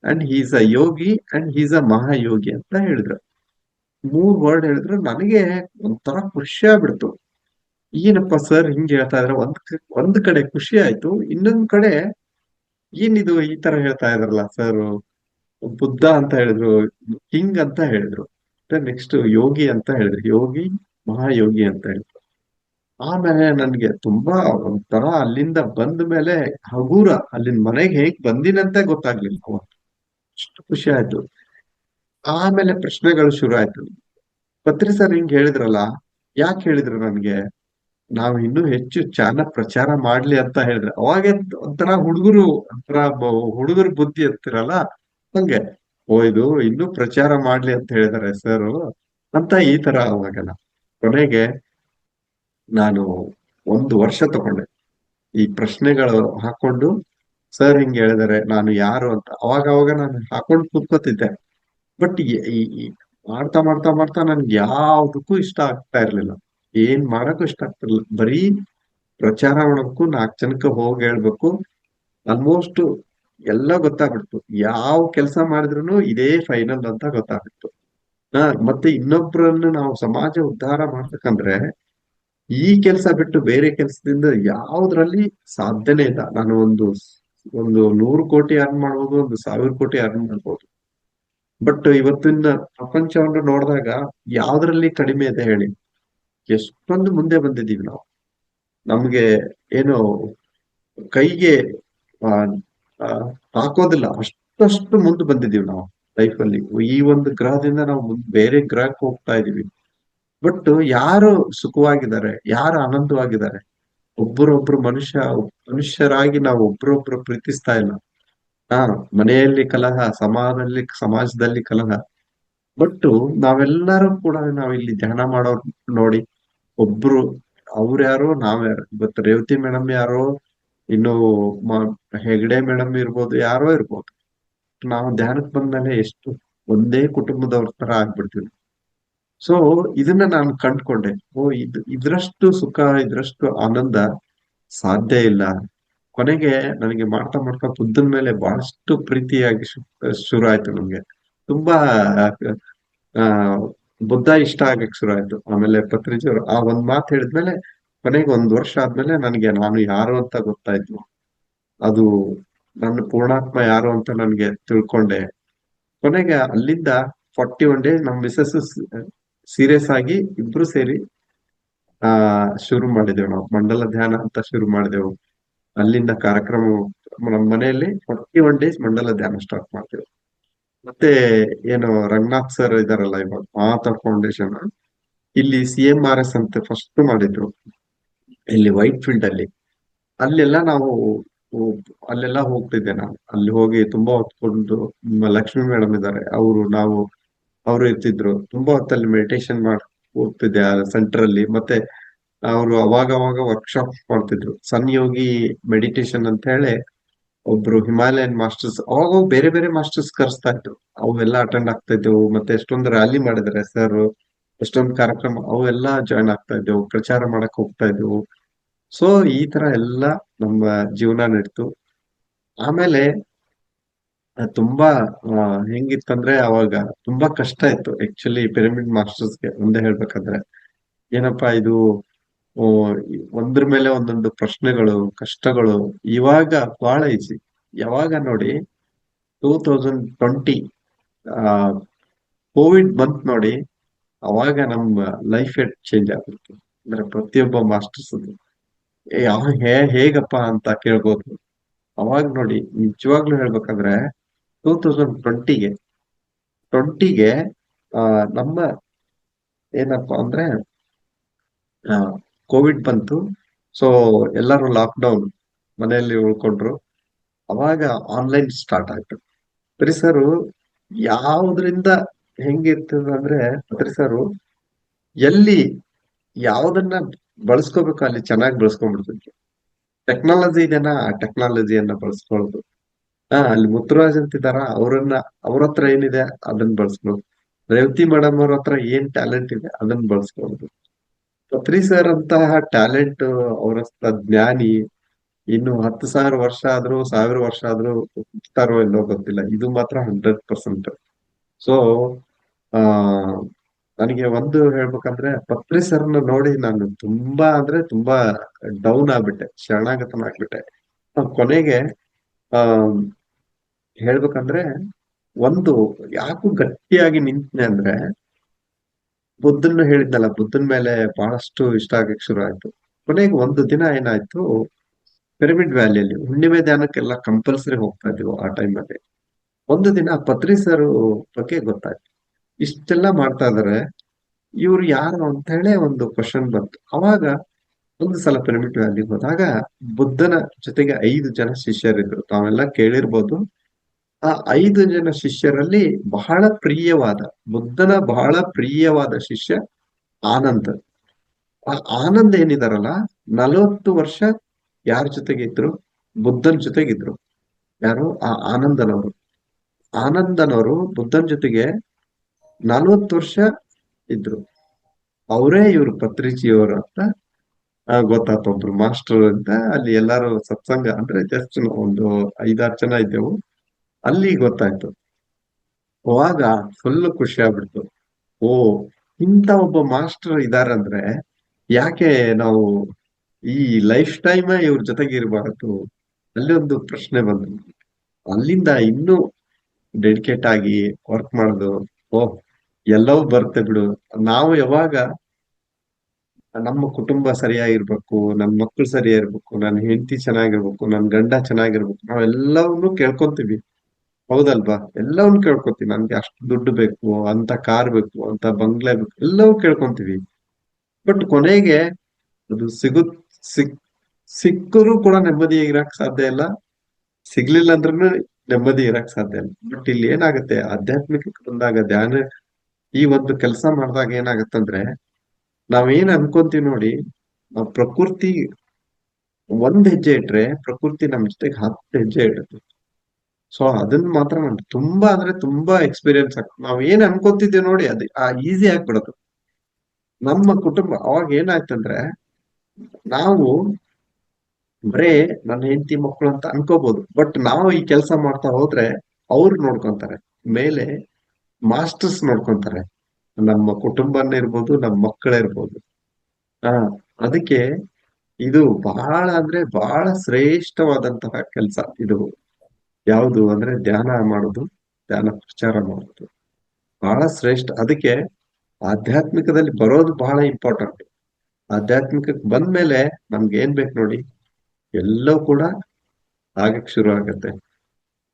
and is a yogi, and is a Mahayogi ಅಂತ ಹೇಳಿದ್ರು. 3 ವರ್ಡ್ ಹೇಳಿದ್ರು, ನನಗೆ ಒಂಥರ ಖುಷಿ ಆಗ್ಬಿಡ್ತು. ಏನಪ್ಪ ಸರ್ ಹಿಂಗೆ ಹೇಳ್ತಾ ಇದ್ರೆ, ಒಂದ್ ಕಡೆ ಖುಷಿ ಆಯ್ತು, ಇನ್ನೊಂದ್ ಕಡೆ ಏನಿದು ಈ ತರ ಹೇಳ್ತಾ ಇದ್ರಲ್ಲ ಸರ್. ಬುದ್ಧ ಅಂತ ಹೇಳಿದ್ರು, ಕಿಂಗ್ ಅಂತ ಹೇಳಿದ್ರು, ನೆಕ್ಸ್ಟ್ ಯೋಗಿ ಅಂತ ಹೇಳಿದ್ರು, ಯೋಗಿ ಮಹಾಯೋಗಿ ಅಂತ ಹೇಳಿದ್ರು. ಆಮೇಲೆ ನನ್ಗೆ ತುಂಬಾ ಒಂಥರ ಅಲ್ಲಿಂದ ಬಂದ ಮೇಲೆ ಹಗೂರ, ಅಲ್ಲಿಂದ ಮನೆಗೆ ಹೇಗ್ ಬಂದಿನಂತ ಗೊತ್ತಾಗ್ಲಿಲ್ಲ ಅವತ್ತು. ಅಷ್ಟು ಖುಷಿ ಆಯ್ತು. ಆಮೇಲೆ ಪ್ರಶ್ನೆಗಳು ಶುರು ಆಯ್ತು. ಪತ್ರಿ ಸರ್ ಹಿಂಗ್ ಹೇಳಿದ್ರಲ್ಲ, ಯಾಕೆ ಹೇಳಿದ್ರು ನನ್ಗೆ, ನಾವು ಇನ್ನೂ ಹೆಚ್ಚು ಪ್ರಚಾರ ಮಾಡ್ಲಿ ಅಂತ ಹೇಳಿದ್ರೆ, ಅವಾಗ ಒಂಥರ ಹುಡುಗರು, ಒಂಥರ ಹುಡುಗರ ಬುದ್ಧಿ ಅಂತಿರಲ್ಲ ಹಂಗೆ, ಓ ಇದು ಇನ್ನೂ ಪ್ರಚಾರ ಮಾಡ್ಲಿ ಅಂತ ಹೇಳಿದಾರೆ ಸರ್ ಅಂತ, ಈ ತರ ಅವಾಗಲ್ಲ. ಕೊನೆಗೆ ನಾನು 1 ವರ್ಷ ತಗೊಂಡೆ ಈ ಪ್ರಶ್ನೆಗಳು ಹಾಕೊಂಡು, ಸರ್ ಹಿಂಗ್ ಹೇಳಿದಾರೆ, ನಾನು ಯಾರು ಅಂತ ಅವಾಗ ಅವಾಗ ನಾನು ಹಾಕೊಂಡು ಕೂತ್ಕೋತಿದ್ದೆ. ಬಟ್ ಮಾಡ್ತಾ ಮಾಡ್ತಾ ಮಾಡ್ತಾ ನನ್ಗೆ ಯಾವ್ದಕ್ಕೂ ಇಷ್ಟ ಆಗ್ತಾ ಇರ್ಲಿಲ್ಲ, ಏನ್ ಮಾಡಕ್ಕೂ ಇಷ್ಟ ಆಗ್ತಿರ್ಲಿಲ್ಲ. ಬರೀ ಪ್ರಚಾರ ಮಾಡಬೇಕು, 4 ಜನಕ್ಕೆ ಹೋಗಿ ಹೇಳ್ಬೇಕು, ಆಲ್ಮೋಸ್ಟ್ ಎಲ್ಲ ಗೊತ್ತಾಗ್ಬಿಡ್ತು. ಯಾವ ಕೆಲಸ ಮಾಡಿದ್ರು ಇದೇ ಫೈನಲ್ ಅಂತ ಗೊತ್ತಾಗ್ಬಿಡ್ತು. ಮತ್ತೆ ಇನ್ನೊಬ್ಬರನ್ನು ನಾವು ಸಮಾಜ ಉದ್ಧಾರ ಮಾಡ್ಬೇಕಂದ್ರೆ ಈ ಕೆಲಸ ಬಿಟ್ಟು ಬೇರೆ ಕೆಲಸದಿಂದ ಯಾವ್ದ್ರಲ್ಲಿ ಸಾಧ್ಯನೇ ಇಲ್ಲ. ನಾನು ಒಂದು ಒಂದು 100 ಕೋಟಿ ಅರ್ನ್ ಮಾಡ್ಬೋದು, ಒಂದು 1000 ಕೋಟಿ ಅರ್ನ್ ಮಾಡ್ಬೋದು. ಬಟ್ ಇವತ್ತಿನ ಪ್ರಪಂಚವನ್ನು ನೋಡಿದಾಗ ಯಾವ್ದ್ರಲ್ಲಿ ಕಡಿಮೆ ಇದೆ ಹೇಳಿ? ಎಷ್ಟೊಂದು ಮುಂದೆ ಬಂದಿದೀವಿ ನಾವು. ನಮ್ಗೆ ಏನು ಕೈಗೆ ಆ, ಆ, ಹಾಕೋದಿಲ್ಲ, ಅಷ್ಟಷ್ಟು ಮುಂದೆ ಬಂದಿದೀವಿ ನಾವು ಲೈಫ್ ಅಲ್ಲಿ. ಈ ಒಂದು ಗ್ರಹದಿಂದ ನಾವು ಬೇರೆ ಗ್ರಹಕ್ಕೆ ಹೋಗ್ತಾ ಇದೀವಿ. ಬಟ್ ಯಾರು ಸುಖವಾಗಿದ್ದಾರೆ, ಯಾರು ಆನಂದವಾಗಿದ್ದಾರೆ? ಒಬ್ಬರೊಬ್ರು ಮನುಷ್ಯರಾಗಿ ನಾವು ಒಬ್ರೊಬ್ರು ಪ್ರೀತಿಸ್ತಾ ಇಲ್ಲ. ಹಾ, ಮನೆಯಲ್ಲಿ ಕಲಹ, ಸಮಾಜದಲ್ಲಿ ಕಲಹ. ಬಟ್ ನಾವೆಲ್ಲರೂ ಕೂಡ ನಾವಿಲ್ಲಿ ಧ್ಯಾನ ಮಾಡೋರ್ ನೋಡಿ, ಒಬ್ರು ಅವ್ರ್ಯಾರೋ ನಾವ್ಯಾರೋ, ಇವತ್ತು ರೇವತಿ ಮೇಡಮ್ ಯಾರೋ, ಇನ್ನು ಹೆಗ್ಡೆ ಮೇಡಮ್ ಇರ್ಬೋದು, ಯಾರೋ ಇರ್ಬೋದು. ನಾವು ಧ್ಯಾನಕ್ಕೆ ಬಂದ್ಮೇಲೆ ಎಷ್ಟು ಒಂದೇ ಕುಟುಂಬದವ್ರ ತರ ಆಗ್ಬಿಡ್ತೀವಿ. ಸೊ ಇದನ್ನ ನಾನು ಕಂಡ್ಕೊಂಡೆ, ಓ ಇದ್ರಷ್ಟು ಸುಖ, ಇದ್ರಷ್ಟು ಆನಂದ ಸಾಧ್ಯ ಇಲ್ಲ. ಕೊನೆಗೆ ನನಗೆ ಮಾಡ್ತಾ ಮಾಡ್ತಾ ಬುದ್ಧನ ಮೇಲೆ ಬಹಳಷ್ಟು ಪ್ರೀತಿಯಾಗಿ ಶುರು ಆಯ್ತು ನಮ್ಗೆ. ತುಂಬಾ ಆ ಬುದ್ಧ ಇಷ್ಟ ಆಗಕ್ ಶುರು ಆಯ್ತು. ಆಮೇಲೆ ಪತ್ರಿಜಿಯವರು ಆ ಒಂದ್ ಮಾತು ಹೇಳಿದ್ಮೇಲೆ, ಕೊನೆಗೆ 1 ವರ್ಷ ಆದ್ಮೇಲೆ ನನಗೆ ನಾನು ಯಾರು ಅಂತ ಗೊತ್ತಾಯ್ತು. ಅದು ನನ್ನ ಪೂರ್ಣಾತ್ಮ ಯಾರು ಅಂತ ನನ್ಗೆ ತಿಳ್ಕೊಂಡೆ. ಕೊನೆಗೆ ಅಲ್ಲಿಂದ 41 ಡೇಸ್ ನಮ್ಮ ಮಿಸಸ್ ಸೀರಿಯಸ್ ಆಗಿ ಇಬ್ರು ಸೇರಿ ಆ ಶುರು ಮಾಡಿದೆವು, ನಾವು ಮಂಡಲ ಧ್ಯಾನ ಅಂತ ಶುರು ಮಾಡಿದೆವು. ಅಲ್ಲಿಂದ ಕಾರ್ಯಕ್ರಮ ನಮ್ಮ ಮನೆಯಲ್ಲಿ 41 ಡೇಸ್ ಮಂಡಲ ಧ್ಯಾನ ಸ್ಟಾರ್ಟ್ ಮಾಡ್ತೇವೆ. ಮತ್ತೆ ಏನು ರಂಗನಾಥ್ ಸರ್ ಇದಾರಲ್ಲ ಇವಾಗ ಮಾತಾ ಫೌಂಡೇಶನ್, ಇಲ್ಲಿ CMRS ಅಂತ ಫಸ್ಟ್ ಮಾಡಿದ್ರು, ಇಲ್ಲಿ ವೈಟ್ ಫೀಲ್ಡ್ ಅಲ್ಲಿ. ಅಲ್ಲೆಲ್ಲ ನಾವು ಅಲ್ಲೆಲ್ಲ ಹೋಗ್ತಿದ್ದೆ ನಾನು. ಅಲ್ಲಿ ಹೋಗಿ ತುಂಬಾ ಹೊತ್ಕೊಂಡು, ನಮ್ಮ ಲಕ್ಷ್ಮಿ ಮೇಡಮ್ ಇದ್ದಾರೆ, ಅವರು ಇರ್ತಿದ್ರು. ತುಂಬಾ ಹೊತ್ತಲ್ಲಿ ಮೆಡಿಟೇಷನ್ ಮಾಡಿ ಹೋಗ್ತಿದ್ದೆ ಆ ಸೆಂಟರ್ ಅಲ್ಲಿ. ಮತ್ತೆ ಅವರು ಅವಾಗ ಅವಾಗ ವರ್ಕ್ಶಾಪ್ ಮಾಡ್ತಿದ್ರು, ಸನ್ಯೋಗಿ ಮೆಡಿಟೇಷನ್ ಅಂತ ಹೇಳಿ. ಒಬ್ರು ಹಿಮಾಲಯನ್ ಮಾಸ್ಟರ್ಸ್, ಅವಾಗ ಬೇರೆ ಬೇರೆ ಮಾಸ್ಟರ್ಸ್ ಕರೆಸ್ತಾ ಇದ್ರು, ಅವೆಲ್ಲ ಅಟೆಂಡ್ ಆಗ್ತಾ ಇದ್ದೆವು. ಮತ್ತೆ ಎಷ್ಟೊಂದು ರ್ಯಾಲಿ ಮಾಡಿದ್ದಾರೆ ಸರ್, ಎಷ್ಟೊಂದು ಕಾರ್ಯಕ್ರಮ ಅವೆಲ್ಲ ಜಾಯ್ನ್ ಆಗ್ತಾ ಇದ್ದೆವು, ಪ್ರಚಾರ ಮಾಡಕ್ ಹೋಗ್ತಾ ಇದ್ದೆವು. ಸೊ ಈ ತರ ಎಲ್ಲ ನಮ್ಮ ಜೀವನ ನಡೀತು. ಆಮೇಲೆ ತುಂಬಾ ಹೆಂಗಿತ್ತಂದ್ರೆ ಅವಾಗ ತುಂಬಾ ಕಷ್ಟ ಇತ್ತು ಆಕ್ಚುಲಿ ಪಿರಮಿಡ್ ಮಾಸ್ಟರ್ಸ್ಗೆ. ಒಂದೇ ಹೇಳ್ಬೇಕಂದ್ರೆ ಏನಪ್ಪಾ ಇದು, ಓ, ಒಂದ್ರ ಮೇಲೆ ಒಂದೊಂದು ಪ್ರಶ್ನೆಗಳು, ಕಷ್ಟಗಳು. ಇವಾಗ ಬಹಳ ಈಸಿ. ಯಾವಾಗ ನೋಡಿ, 2020 ಆ ಕೋವಿಡ್ ಬಂತ್ ನೋಡಿ, ಅವಾಗ ನಮ್ಮ ಲೈಫ್ ಚೇಂಜ್ ಆಗ್ಬಿಡ್ತು. ಅಂದ್ರೆ ಪ್ರತಿಯೊಬ್ಬ ಮಾಸ್ಟರ್ಸ್ ಯಾವ ಹೇಗಪ್ಪ ಅಂತ ಕೇಳ್ಬೋದು. ಅವಾಗ ನೋಡಿ, ನಿಜವಾಗ್ಲೂ ಹೇಳ್ಬೇಕಂದ್ರೆ 2020ಗೆ ಆ ನಮ್ಮ ಏನಪ್ಪಾ ಅಂದ್ರೆ ಕೋವಿಡ್ ಬಂತು. ಸೊ ಎಲ್ಲರೂ ಲಾಕ್ಡೌನ್, ಮನೆಯಲ್ಲಿ ಉಳ್ಕೊಂಡ್ರು. ಅವಾಗ ಆನ್ಲೈನ್ ಸ್ಟಾರ್ಟ್ ಆಯ್ತು. ಪರಿಸರು ಯಾವುದ್ರಿಂದ ಹೆಂಗಿರ್ತದ ಅಂದ್ರೆ, ಪರಿಸರು ಎಲ್ಲಿ ಯಾವ್ದನ್ನ ಬಳಸ್ಕೋಬೇಕು ಅಲ್ಲಿ ಚೆನ್ನಾಗಿ ಬಳಸ್ಕೊಂಡ್ಬಿಡ್ತಿದ್ವಿ. ಟೆಕ್ನಾಲಜಿ ಇದೆನಾ, ಆ ಟೆಕ್ನಾಲಜಿಯನ್ನ ಬಳಸ್ಕೊಳ್ಳೋದು. ಅಲ್ಲಿ ಮುತ್ತುರಾಜ್ ಅಂತಿದಾರ, ಅವ್ರ ಹತ್ರ ಏನಿದೆ ಅದನ್ನ ಬಳಸ್ಕೊಳ್ಳೋದು. ರೇವತಿ ಮೇಡಮ್ ಅವ್ರ ಹತ್ರ ಏನ್ ಟ್ಯಾಲೆಂಟ್ ಇದೆ ಅದನ್ನ ಬಳಸ್ಕೊಳ್ಳೋದು. ಪತ್ರಿ ಸರ್ ಅಂತಹ ಟ್ಯಾಲೆಂಟ್, ಅವರ ಜ್ಞಾನಿ, ಇನ್ನು 10,000 ವರ್ಷ ಆದ್ರೂ 1,000 ವರ್ಷ ಆದ್ರೂ ಹುಟ್ತಾರೋ ಇಲ್ಲೋ ಗೊತ್ತಿಲ್ಲ, ಇದು ಮಾತ್ರ 100%. ಸೊ ಆ ನನಗೆ ಒಂದು ಹೇಳ್ಬೇಕಂದ್ರೆ, ಪತ್ರಿ ಸರ್ನ ನೋಡಿ ನಾನು ತುಂಬಾ ಅಂದ್ರೆ ತುಂಬಾ ಡೌನ್ ಆಗ್ಬಿಟ್ಟೆ, ಶರಣಾಗತನಾಗ್ಬಿಟ್ಟೆ. ಕೊನೆಗೆ ಆ ಹೇಳ್ಬೇಕಂದ್ರೆ, ಒಂದು ಯಾಕೂ ಗಟ್ಟಿಯಾಗಿ ನಿಂತನೆ ಅಂದ್ರೆ, ಬುದ್ಧನ ಹೇಳಿದ್ನಲ್ಲ, ಬುದ್ಧನ ಮೇಲೆ ಬಹಳಷ್ಟು ಇಷ್ಟ ಆಗಕ್ಕೆ ಶುರು ಆಯ್ತು. ಕೊನೆಗೆ ಒಂದು ದಿನ ಏನಾಯ್ತು, ಪಿರಮಿಡ್ ವ್ಯಾಲಿಯಲ್ಲಿ ಹುಣ್ಣಿಮೆ ಧ್ಯಾನಕ್ಕೆಲ್ಲ ಕಂಪಲ್ಸರಿ ಹೋಗ್ತಾ ಇದ್ವಿ ಆ ಟೈಮಲ್ಲಿ. ಒಂದು ದಿನ ಪತ್ರಿ ಸರ್ ಬಗ್ಗೆ ಗೊತ್ತಾಯ್ತು, ಇಷ್ಟೆಲ್ಲ ಮಾಡ್ತಾ ಇದಾರೆ, ಇವ್ರು ಯಾರು ಅಂತ ಹೇಳಿ ಒಂದು ಕ್ವಶನ್ ಬಂತು. ಅವಾಗ ಒಂದು ಸಲ ಪಿರಮಿಡ್ ವ್ಯಾಲಿ ಹೋದಾಗ ಬುದ್ಧನ ಜೊತೆಗೆ 5 ಜನ ಶಿಷ್ಯರಿದ್ರು, ತಾವೆಲ್ಲ ಕೇಳಿರ್ಬೋದು. ಆ 5 ಜನ ಶಿಷ್ಯರಲ್ಲಿ ಬಹಳ ಪ್ರಿಯವಾದ, ಬುದ್ಧನ ಬಹಳ ಪ್ರಿಯವಾದ ಶಿಷ್ಯ ಆನಂದ್. ಆ ಆನಂದ್ ಏನಿದಾರಲ್ಲ, 40 ವರ್ಷ ಯಾರ ಜೊತೆಗೆ ಇದ್ರು? ಬುದ್ಧನ್ ಜೊತೆಗಿದ್ರು. ಯಾರು? ಆ ಆನಂದನವರು. ಆನಂದನವರು ಬುದ್ಧನ್ ಜೊತೆಗೆ 40 ವರ್ಷ ಇದ್ರು. ಅವರೇ ಇವ್ರು ಪತ್ರಿಜಿಯವರು ಅಂತ ಗೊತ್ತಾಯ್ತು. ಒಬ್ರು ಮಾಸ್ಟರ್ ಅಂತ ಅಲ್ಲಿ ಎಲ್ಲಾರು ಸತ್ಸಂಗ ಅಂದ್ರೆ ಜಸ್ಟ್ ಒಂದು 5-6 ಜನ ಇದ್ದೆವು, ಅಲ್ಲಿ ಗೊತ್ತಾಯ್ತು. ಅವಾಗ ಫುಲ್ ಖುಷಿ ಆಗ್ಬಿಡ್ತು. ಓ, ಇಂಥ ಒಬ್ಬ ಮಾಸ್ಟರ್ ಇದಾರಂದ್ರೆ ಯಾಕೆ ನಾವು ಈ ಲೈಫ್ ಟೈಮ್ ಇವ್ರ ಜೊತೆಗೆ ಇರಬಾರದು? ಅಲ್ಲಿ ಒಂದು ಪ್ರಶ್ನೆ ಬಂತು. ಅಲ್ಲಿಂದ ಇನ್ನೂ ಡೆಡಿಕೇಟ್ ಆಗಿ ವರ್ಕ್ ಮಾಡೋದು. ಓಹ್, ಎಲ್ಲವೂ ಬರುತ್ತೆ ಬಿಡು. ನಾವು ಯಾವಾಗ ನಮ್ಮ ಕುಟುಂಬ ಸರಿಯಾಗಿರ್ಬೇಕು, ನನ್ನ ಮಕ್ಕಳು ಸರಿಯಾಗಿರ್ಬೇಕು, ನನ್ನ ಹೆಂಡತಿ ಚೆನ್ನಾಗಿರ್ಬೇಕು, ನನ್ನ ಗಂಡ ಚೆನ್ನಾಗಿರ್ಬೇಕು, ನಾವೆಲ್ಲವನ್ನೂ ಕೇಳ್ಕೊಂತೀವಿ. ಹೌದಲ್ವಾ? ಎಲ್ಲವನ್ನೂ ಕೇಳ್ಕೊತೀವಿ. ನನ್ಗೆ ಅಷ್ಟು ದುಡ್ಡು ಬೇಕು, ಅಂತ ಕಾರ್ ಬೇಕು, ಅಂತ ಬಂಗ್ಲೆ ಬೇಕು, ಎಲ್ಲವೂ ಕೇಳ್ಕೊಂತೀವಿ. ಬಟ್ ಕೊನೆಗೆ ಅದು ಸಿಕ್ ಸಿಕ್ಕರೂ ಕೂಡ ನೆಮ್ಮದಿ ಇರಕ್ ಸಾಧ್ಯ ಇಲ್ಲ, ಸಿಗ್ಲಿಲ್ಲ ಅಂದ್ರೂ ನೆಮ್ಮದಿ ಇರಕ್ ಸಾಧ್ಯ ಇಲ್ಲ. ಬಟ್ ಇಲ್ಲಿ ಏನಾಗುತ್ತೆ, ಆಧ್ಯಾತ್ಮಿಕಕ್ಕೆ ಬಂದಾಗ, ಧ್ಯಾನ ಈ ಒಂದು ಕೆಲಸ ಮಾಡಿದಾಗ ಏನಾಗತ್ತಂದ್ರೆ, ನಾವೇನ್ ಅನ್ಕೊಂತೀವಿ ನೋಡಿ, ನಾವು ಪ್ರಕೃತಿ 1 ಹೆಜ್ಜೆ ಇಟ್ರೆ ಪ್ರಕೃತಿ ನಮ್ ಜೊತೆಗೆ 10 ಹೆಜ್ಜೆ ಇಡುತ್ತೆ. ಸೊ ಅದನ್ನ ಮಾತ್ರ ನಾನು ತುಂಬಾ ಅಂದ್ರೆ ತುಂಬಾ ಎಕ್ಸ್ಪೀರಿಯನ್ಸ್ ಆಗ್ತದೆ. ನಾವ್ ಏನ್ ಅನ್ಕೊಂತಿದ್ದೀವಿ ನೋಡಿ, ಅದು ಈಸಿ ಆಗ್ಬಿಡೋದು. ನಮ್ಮ ಕುಟುಂಬ ಅವಾಗ ಏನಾಯ್ತಂದ್ರೆ, ನಾವು ಬರೇ ನನ್ನ ಹೆಂಡತಿ ಮಕ್ಕಳು ಅಂತ ಅನ್ಕೋಬಹುದು, ಬಟ್ ನಾವು ಈ ಕೆಲಸ ಮಾಡ್ತಾ ಹೋದ್ರೆ ಅವ್ರು ನೋಡ್ಕೊಂತಾರೆ, ಮೇಲೆ ಮಾಸ್ಟರ್ಸ್ ನೋಡ್ಕೊಂತಾರೆ, ನಮ್ಮ ಕುಟುಂಬನೇ ಇರ್ಬೋದು, ನಮ್ಮ ಮಕ್ಕಳೇ ಇರ್ಬೋದು. ಆ ಅದಕ್ಕೆ ಇದು ಬಹಳ ಅಂದ್ರೆ ಬಹಳ ಶ್ರೇಷ್ಠವಾದಂತಹ ಕೆಲಸ ಇದು. ಯಾವುದು ಅಂದ್ರೆ ಧ್ಯಾನ ಮಾಡೋದು, ಧ್ಯಾನ ಪ್ರಚಾರ ಮಾಡೋದು ಬಹಳ ಶ್ರೇಷ್ಠ. ಅದಕ್ಕೆ ಆಧ್ಯಾತ್ಮಿಕದಲ್ಲಿ ಬರೋದು ಬಹಳ ಇಂಪಾರ್ಟೆಂಟ್. ಆಧ್ಯಾತ್ಮಿಕಕ್ಕೆ ಬಂದ್ಮೇಲೆ ನಮ್ಗೆ ಏನ್ ಬೇಕು ನೋಡಿ, ಎಲ್ಲವೂ ಕೂಡ ಆಗಕ್ ಶುರು ಆಗತ್ತೆ.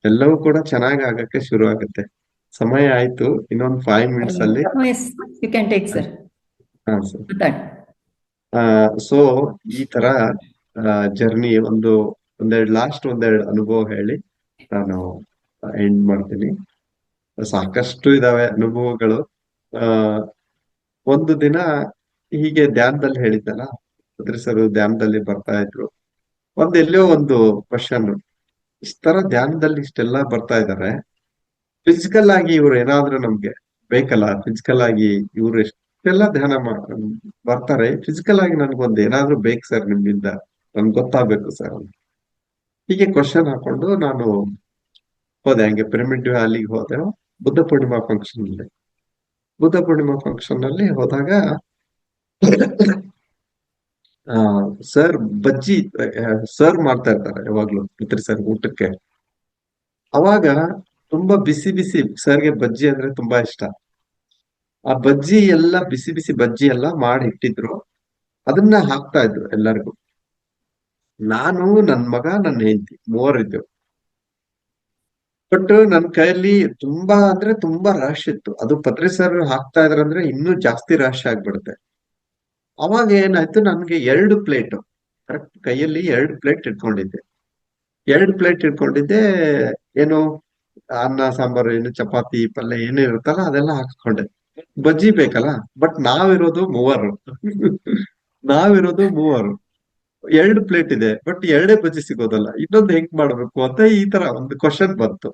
ಎಲ್ಲವೂ ಕೂಡ ಚೆನ್ನಾಗಿ ಆಗಕ್ಕೆ ಶುರು ಆಗತ್ತೆ. ಸಮಯ ಆಯ್ತು, ಇನ್ನೊಂದು 5 minutes ಅಲ್ಲಿ. Yes, you can take, sir. ಹಾ ಸರ್. That. ಸೊ ಈ ತರ ಜರ್ನಿ ಒಂದೆರಡು ಅನುಭವ ಹೇಳಿ ನಾನು ಎಂಡ್ ಮಾಡ್ತೀನಿ. ಸಾಕಷ್ಟು ಇದಾವೆ ಅನುಭವಗಳು. ಆ ಒಂದು ದಿನ ಹೀಗೆ ಧ್ಯಾನದಲ್ಲಿ ಹೇಳಿದ್ದಲ್ಲ, ಸರ್ ಧ್ಯಾನದಲ್ಲಿ ಬರ್ತಾ ಇದ್ರು. ಎಲ್ಲೋ ಒಂದು ಕ್ವಶನ್, ತರ ಧ್ಯಾನದಲ್ಲಿ ಇಷ್ಟೆಲ್ಲ ಬರ್ತಾ ಇದಾರೆ, ಫಿಸಿಕಲ್ ಆಗಿ ಇವ್ರು ಏನಾದ್ರೂ ನಮ್ಗೆ ಬೇಕಲ್ಲ, ಫಿಸಿಕಲ್ ಆಗಿ ಇವ್ರು ಎಷ್ಟೆಲ್ಲ ಧ್ಯಾನ ಬರ್ತಾರೆ, ಫಿಸಿಕಲ್ ಆಗಿ ನನ್ಗೊಂದು ಏನಾದ್ರೂ ಬೇಕು ಸರ್ ನಿಮ್ಮಿಂದ, ನನ್ಗೆ ಗೊತ್ತಾಗ್ಬೇಕು ಸರ್. ಹೀಗೆ ಕ್ವಶನ್ ಹಾಕೊಂಡು ನಾನು ಹೋದೆ, ಹಂಗೆ ಪಿರಮಿಡ್ ವ್ಯಾಲಿಗೆ ಹೋದೆ. ಬುದ್ಧ ಪೂರ್ಣಿಮಾ ಫಂಕ್ಷನ್ ಅಲ್ಲಿ ಬುದ್ಧ ಪೂರ್ಣಿಮಾ ಫಂಕ್ಷನ್ ಅಲ್ಲಿ ಹೋದಾಗ ಆ ಸರ್ ಬಜ್ಜಿ ಸರ್ ಮಾಡ್ತಾ ಇರ್ತಾರೆ ಯಾವಾಗ್ಲೂ ಪುತ್ರಿ ಸರ್ ಊಟಕ್ಕೆ. ಅವಾಗ ತುಂಬಾ ಬಿಸಿ ಬಿಸಿ ಸರ್ಗೆ ಬಜ್ಜಿ ಅಂದ್ರೆ ತುಂಬಾ ಇಷ್ಟ. ಆ ಬಜ್ಜಿ ಎಲ್ಲ ಬಿಸಿ ಬಿಸಿ ಬಜ್ಜಿ ಎಲ್ಲ ಮಾಡಿ ಇಟ್ಟಿದ್ರು. ಅದನ್ನ ಹಾಕ್ತಾ ಇದ್ರು ಎಲ್ಲರಿಗೂ. ನಾನು, ನನ್ ಮಗ, ನನ್ನ ಹೆಂಡತಿ ಮೂವರಿದ್ದೆವು. ಬಟ್ ನನ್ ಕೈಯಲ್ಲಿ ತುಂಬಾ ಅಂದ್ರೆ ತುಂಬಾ ರಶ್ ಇತ್ತು. ಅದು ಪತ್ರಿ ಸರ್ ಹಾಕ್ತಾ ಇದ್ರಂದ್ರೆ ಇನ್ನೂ ಜಾಸ್ತಿ ರಶ್ ಆಗ್ಬಿಡುತ್ತೆ. ಅವಾಗ ಏನಾಯ್ತು, ನನ್ಗೆ 2 ಪ್ಲೇಟ್, ಕರೆಕ್ಟ್ ಕೈಯಲ್ಲಿ 2 ಪ್ಲೇಟ್ ಇಟ್ಕೊಂಡಿದ್ದೆ. 2 ಪ್ಲೇಟ್ ಇಟ್ಕೊಂಡಿದ್ದೆ. ಏನು ಅನ್ನ ಸಾಂಬಾರು, ಏನು ಚಪಾತಿ ಪಲ್ಯ ಏನು ಇರುತ್ತಲ್ಲ ಅದೆಲ್ಲ ಹಾಕ್ಸ್ಕೊಂಡೆ. ಬಜ್ಜಿ ಬೇಕಲ್ಲ. ಬಟ್ ನಾವಿರೋದು ಮೂವರು. ನಾವಿರೋದು 3. 2 ಪ್ಲೇಟ್ ಇದೆ, ಬಟ್ 2 ಬಜ್ಜಿ ಸಿಗೋದಲ್ಲ. ಇನ್ನೊಂದು ಹೆಂಗ್ ಮಾಡ್ಬೇಕು ಅಂತ ಈ ತರ ಒಂದು ಕ್ವಶನ್ ಬಂತು.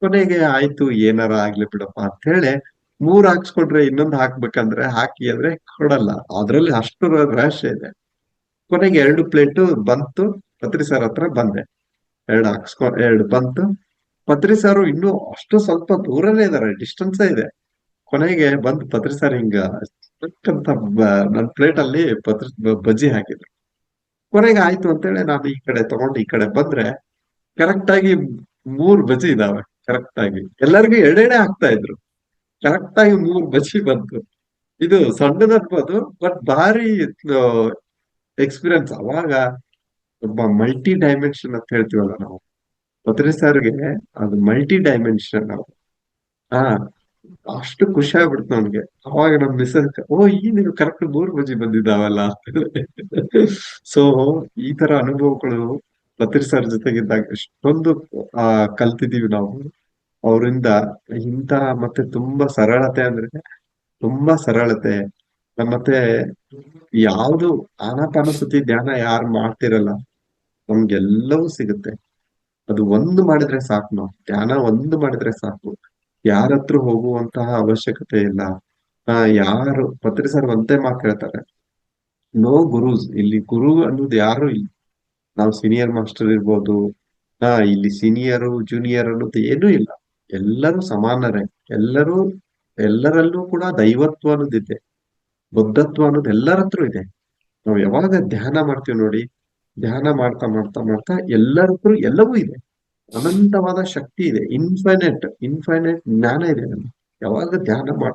ಕೊನೆಗೆ ಆಯ್ತು, ಏನಾರ ಆಗ್ಲಿ ಬಿಡಪ್ಪ ಅಂತ ಹೇಳಿ 3 ಹಾಕ್ಸ್ಕೊಂಡ್ರೆ ಇನ್ನೊಂದು ಹಾಕ್ಬೇಕಂದ್ರೆ ಹಾಕಿ ಅಂದ್ರೆ ಕೊಡಲ್ಲ. ಅದ್ರಲ್ಲಿ ಅಷ್ಟು ರಹಸ್ಯ ಇದೆ. ಕೊನೆಗೆ 2 ಪ್ಲೇಟ್ ಬಂತು. ಪತ್ರಿ ಸರ್ ಹತ್ರ ಬಂದೆ. 2 ಬಂತು. ಪತ್ರಿ ಸಾರು ಇನ್ನೂ ಅಷ್ಟು ಸ್ವಲ್ಪ ದೂರನೇ ಇದಾರೆ, ಡಿಸ್ಟೆನ್ಸ್ ಇದೆ. ಕೊನೆಗೆ ಬಂದು ಪತ್ರಿ ಸರ್ ಹಿಂಗ ಅಂತ ನನ್ ಪ್ಲೇಟ್ ಅಲ್ಲಿ ಬಜ್ಜಿ ಹಾಕಿದ್ರು. ಕೊನೆಗೆ ಆಯ್ತು ಅಂತೇಳಿ ನಾನು ಈ ಕಡೆ ತಗೊಂಡು ಈ ಕಡೆ ಬಂದ್ರೆ ಕರೆಕ್ಟ್ ಆಗಿ 3 ಬಜ್ಜಿ ಇದಾವೆ. ಕರೆಕ್ಟ್ ಆಗಿ ಎಲ್ಲರಿಗೂ ಎರಡೆರಡೆ ಹಾಕ್ತಾ ಇದ್ರು. ಕರೆಕ್ಟ್ ಆಗಿ 3 ಬಜ್ಜಿ ಬಂತು. ಇದು ಸಣ್ಣದನ್ಬೋದು, ಬಟ್ ಭಾರಿ ಎಕ್ಸ್ಪೀರಿಯನ್ಸ್ ಅವಾಗ. ಒಬ್ಬ ಮಲ್ಟಿ ಡೈಮೆನ್ಷನ್ ಅಂತ ಹೇಳ್ತೀವಲ್ಲ ನಾವು, ಪತ್ರಿ ಸರ್ಗೆ ಅದು ಮಲ್ಟಿ ಡೈಮೆನ್ಷನ್ ನಾವು. ಹಾ, ಅಷ್ಟು ಖುಷಿ ಆಗ್ಬಿಡ್ತು ನನ್ಗೆ. ಅವಾಗ ನಮ್ ಮಿಸ್ಸಸ್ ಓ ಈ ನೀವು ಕರೆಕ್ಟ್ 3 ಬಜ್ಜಿ ಬಂದಿದ್ದಾವಲ್ಲ ಅಂತ ಹೇಳಿ. ಸೊ ಈ ತರ ಅನುಭವಗಳು ಪತ್ರಿ ಸರ್ ಜೊತೆಗಿದ್ದಾಗ ಎಷ್ಟೊಂದು ಕಲ್ತಿದೀವಿ ನಾವು ಅವರಿಂದ. ಇಂತ ಮತ್ತೆ ತುಂಬಾ ಸರಳತೆ ಅಂದ್ರೆ ತುಂಬಾ ಸರಳತೆ. ಮತ್ತೆ ಯಾವ್ದು ಆನಾಪಾನಸತಿ ಧ್ಯಾನ ಯಾರು ಮಾಡ್ತಿರಲ್ಲ, ನಮ್ಗೆಲ್ಲವೂ ಸಿಗುತ್ತೆ. ಅದು ಒಂದು ಮಾಡಿದ್ರೆ ಸಾಕು. ನಾವು ಧ್ಯಾನ ಒಂದು ಮಾಡಿದ್ರೆ ಸಾಕು. ಯಾರ ಹತ್ರ ಹೋಗುವಂತಹ ಅವಶ್ಯಕತೆ ಇಲ್ಲ. ಯಾರು ಪತ್ರಿ ಸರ್ ಒಂದೇ ಮಾತು ಹೇಳ್ತಾರೆ, ನೋ ಗುರುಸ್. ಇಲ್ಲಿ ಗುರು ಅನ್ನೋದು ಯಾರು ಇಲ್ಲ. ನಾವು ಸೀನಿಯರ್ ಮಾಸ್ಟರ್ ಇರ್ಬೋದು. ಇಲ್ಲಿ ಸೀನಿಯರು ಜೂನಿಯರ್ ಅನ್ನೋದು ಏನೂ ಇಲ್ಲ. ಎಲ್ಲರೂ ಸಮಾನರೇ. ಎಲ್ಲರೂ, ಎಲ್ಲರಲ್ಲೂ ಕೂಡ ದೈವತ್ವ ಅನ್ನೋದಿದೆ. ಬುದ್ಧತ್ವ ಅನ್ನೋದು ಎಲ್ಲರ ಹತ್ರ ಇದೆ. ನಾವು ಯಾವಾಗ ಧ್ಯಾನ ಮಾಡ್ತೀವಿ ನೋಡಿ, ಧ್ಯಾನ ಮಾಡ್ತಾ ಮಾಡ್ತಾ ಮಾಡ್ತಾ ಎಲ್ಲರ ಹತ್ರ ಎಲ್ಲವೂ ಇದೆ. ಅನಂತವಾದ ಶಕ್ತಿ ಇದೆ. ಇನ್ಫೈನೈಟ್ ಇನ್ಫೈನೈಟ್ ಜ್ಞಾನ ಇದೆ ನಮ್ಗೆ ಯಾವಾಗ ಧ್ಯಾನ ಮಾಡ.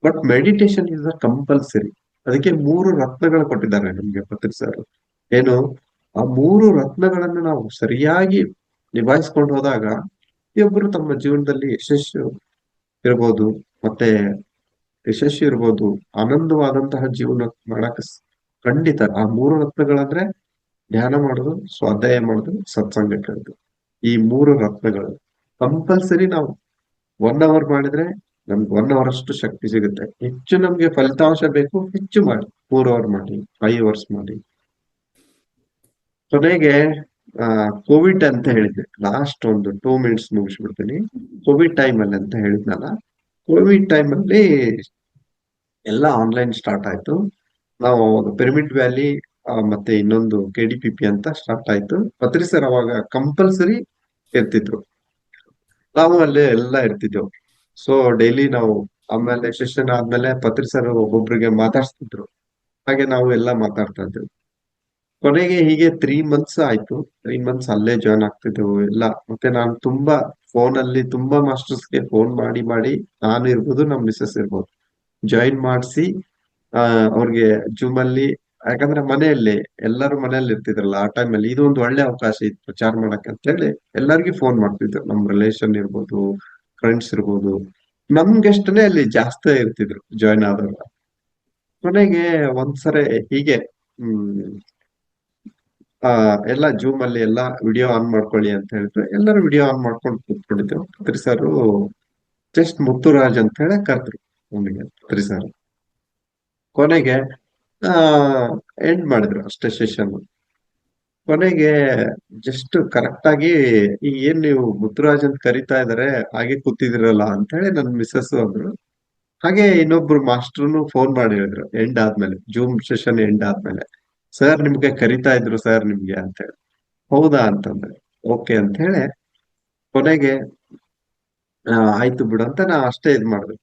But meditation is a compulsory. ಅದಕ್ಕೆ 3 ರತ್ನಗಳು ಕೊಟ್ಟಿದ್ದಾರೆ ನಮ್ಗೆ ಪತ್ರಿ ಸರ್. ಏನು, ಆ 3 ರತ್ನಗಳನ್ನು ನಾವು ಸರಿಯಾಗಿ ನಿಭಾಯಿಸ್ಕೊಂಡು ಹೋದಾಗ ಪ್ರತಿಯೊಬ್ಬರು ತಮ್ಮ ಜೀವನದಲ್ಲಿ ಯಶಸ್ಸು ಇರ್ಬೋದು. ಮತ್ತೆ ಯಶಸ್ಸು ಇರ್ಬೋದು, ಆನಂದವಾದಂತಹ ಜೀವನ ಮಾಡಕ್ ಖಂಡಿತ ಆ 3 ರತ್ನಗಳಂದ್ರೆ ಧ್ಯಾನ ಮಾಡೋದು, ಸ್ವಾಧ್ಯಾಯ ಮಾಡೋದು, ಸತ್ಸಂಗ ಕೇಳೋದು. ಈ 3 ರತ್ನಗಳು ಕಂಪಲ್ಸರಿ. ನಾವು 1 ಅವರ್ ಮಾಡಿದ್ರೆ ನಮ್ಗೆ 1 ಅವರ್ ಅಷ್ಟು ಶಕ್ತಿ ಸಿಗುತ್ತೆ. ಹೆಚ್ಚು ನಮ್ಗೆ ಫಲಿತಾಂಶ ಬೇಕು, ಹೆಚ್ಚು ಮಾಡಿ. 4 ಅವರ್ ಮಾಡಿ, 5 ಅವರ್ಸ್ ಮಾಡಿ. ಕೊನೆಗೆ ಕೋವಿಡ್ ಅಂತ ಹೇಳಿದ್ದೆ, ಲಾಸ್ಟ್ ಒಂದು 2 ಮಿನಿಟ್ಸ್ ಮುಗಿಸ್ಬಿಡ್ತೀನಿ. ಕೋವಿಡ್ ಟೈಮ್ ಅಲ್ಲಿ ಅಂತ ಹೇಳಿದ್ನಲ್ಲ, ಕೋವಿಡ್ ಟೈಮ್ ಅಲ್ಲಿ ಎಲ್ಲ ಆನ್ಲೈನ್ ಸ್ಟಾರ್ಟ್ ಆಯ್ತು. ನಾವು ಪಿರಮಿಡ್ ವ್ಯಾಲಿ ಮತ್ತೆ ಇನ್ನೊಂದು KDPP ಅಂತ ಸ್ಟಾರ್ಟ್ ಆಯ್ತು. ಪತ್ರಿ ಸರ್ ಅವಾಗ ಕಂಪಲ್ಸರಿ ಇರ್ತಿದ್ರು. ನಾವು ಅಲ್ಲೇ ಎಲ್ಲ ಇರ್ತಿದ್ದೆವು. ಸೊ ಡೈಲಿ ನಾವು ಆಮೇಲೆ ಸೆಷನ್ ಆದ್ಮೇಲೆ ಪತ್ರಿ ಸರ್ ಒಬ್ಬೊಬ್ರಿಗೆ ಮಾತಾಡ್ಸ್ತಿದ್ರು. ಹಾಗೆ ನಾವು ಎಲ್ಲ ಮಾತಾಡ್ತಾ ಇದ್ವಿ. ಕೊನೆಗೆ ಹೀಗೆ 3 ಮಂತ್ಸ್ ಆಯ್ತು. 3 ಮಂತ್ಸ್ ಅಲ್ಲೇ ಜಾಯ್ನ್ ಆಗ್ತಿದ್ದೆವು ಎಲ್ಲ. ಮತ್ತೆ ನಾನು ತುಂಬಾ ಫೋನಲ್ಲಿ ತುಂಬಾ ಮಾಸ್ಟರ್ಸ್ಗೆ ಫೋನ್ ಮಾಡಿ ಮಾಡಿ, ನಾನು ಇರ್ಬೋದು, ನಮ್ ಮಿಸಸ್ ಇರ್ಬೋದು, ಜಾಯಿನ್ ಮಾಡಿಸಿ ಅವ್ರಿಗೆ ಜೂಮ್ ಅಲ್ಲಿ. ಯಾಕಂದ್ರೆ ಮನೆಯಲ್ಲಿ ಎಲ್ಲರೂ ಮನೆಯಲ್ಲಿ ಇರ್ತಿದ್ರಲ್ಲ ಆ ಟೈಮ್ ಅಲ್ಲಿ, ಇದು ಒಂದು ಒಳ್ಳೆ ಅವಕಾಶ ಇತ್ತು ಪ್ರಚಾರ ಮಾಡಕ್ಕೆ ಅಂತ ಹೇಳಿ ಎಲ್ಲರಿಗೂ ಫೋನ್ ಮಾಡ್ತಿದ್ರು. ನಮ್ ರಿಲೇಷನ್ ಇರ್ಬೋದು, ಫ್ರೆಂಡ್ಸ್ ಇರ್ಬೋದು. ನಮ್ಗೆಷ್ಟನೇ ಅಲ್ಲಿ ಜಾಸ್ತಿ ಇರ್ತಿದ್ರು ಜಾಯಿನ್ ಆದವ್ರು. ಕೊನೆಗೆ ಒಂದ್ಸರಿ ಹೀಗೆ ಹ್ಮ್ ಆ ಎಲ್ಲ ಜೂಮ್ ಅಲ್ಲಿ ಎಲ್ಲ ವಿಡಿಯೋ ಆನ್ ಮಾಡ್ಕೊಳ್ಳಿ ಅಂತ ಹೇಳಿದ್ರು. ಎಲ್ಲರೂ ವಿಡಿಯೋ ಆನ್ ಮಾಡ್ಕೊಂಡು ಕೂತ್ಕೊಂಡಿದ್ದೆವು. ಪತ್ರಿ ಸರ್ ಜಸ್ಟ್ ಮುತ್ತುರಾಜ್ ಅಂತ ಹೇಳಿ ಕರೆದ್ರು ನಮಗೆ ಪತ್ರಿ ಸರ್. ಕೊನೆಗೆ ಆ ಎಂಡ್ ಮಾಡಿದ್ರು ಅಷ್ಟೇ ಸೆಷನ್. ಕೊನೆಗೆ ಜಸ್ಟ್ ಕರೆಕ್ಟ್ ಆಗಿ ಈ ಏನ್ ನೀವು ಮುತ್ತುರಾಜ್ ಅಂತ ಕರಿತಾ ಇದಾರೆ ಹಾಗೆ ಕೂತಿದಿರಲ್ಲ ಅಂತ ಹೇಳಿ ನನ್ ಮಿಸ್ಸಸ್ ಅಂದ್ರು. ಹಾಗೆ ಇನ್ನೊಬ್ರು ಮಾಸ್ಟರ್ನು ಫೋನ್ ಮಾಡಿ ಹೇಳಿದ್ರು ಎಂಡ್ ಆದ್ಮೇಲೆ, ಜೂಮ್ ಸೆಷನ್ ಎಂಡ್ ಆದ್ಮೇಲೆ, ಸರ್ ನಿಮ್ಗೆ ಕರಿತಾ ಇದ್ರು ಸರ್ ನಿಮ್ಗೆ ಅಂತ ಹೇಳಿ. ಹೌದಾ ಅಂತಂದ್ರೆ ಓಕೆ ಅಂತ ಹೇಳಿ. ಕೊನೆಗೆ ಆಯ್ತು ಬಿಡು ಅಂತ ನಾ ಅಷ್ಟೇ ಇದ್ ಮಾಡಿದೆ.